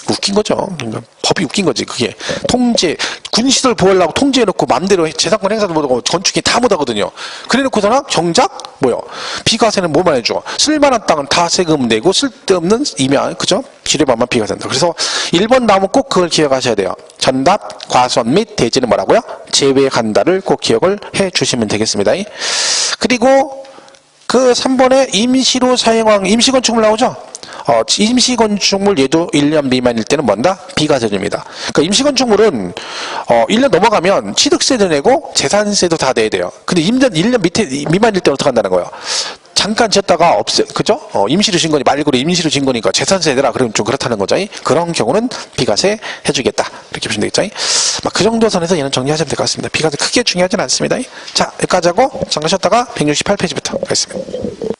웃긴 거죠. 그러니까 법이 웃긴 거지. 그게 통제, 군시설 보호하려고 통제해놓고 맘대로 재산권 행사도 못하고 건축이 다 못하거든요. 그래놓고서는 정작 뭐요? 비과세는 뭐만 해줘? 쓸만한 땅은 다 세금 내고 쓸데없는 임야, 그죠? 지뢰밭만 비과세한다. 그래서 1번 나오면 꼭 그걸 기억하셔야 돼요. 전밭, 과수원 및 대지는 뭐라고요? 제외한다를 꼭 기억을 해 주시면 되겠습니다. 그리고 그 3번에 임시로 사용한 임시건축물 나오죠? 임시건축물 얘도 1년 미만일 때는 뭔다? 비과세입니다. 그러니까 임시건축물은 1년 넘어가면 취득세도 내고 재산세도 다 내야 돼요. 근데 1년 미만일 때는 어떻게 한다는 거예요? 잠깐 지었다가 그죠? 임시로 진 거니 말고도 임시로 진 거니까 재산세 내라. 그러면 좀 그렇다는 거죠. 그런 경우는 비과세 해주겠다. 이렇게 보시면 되겠죠. 그 정도 선에서 얘는 정리하시면 될 것 같습니다. 비과세 크게 중요하진 않습니다. 자, 여기까지 하고 잠깐 쉬었다가 168페이지부터 가겠습니다.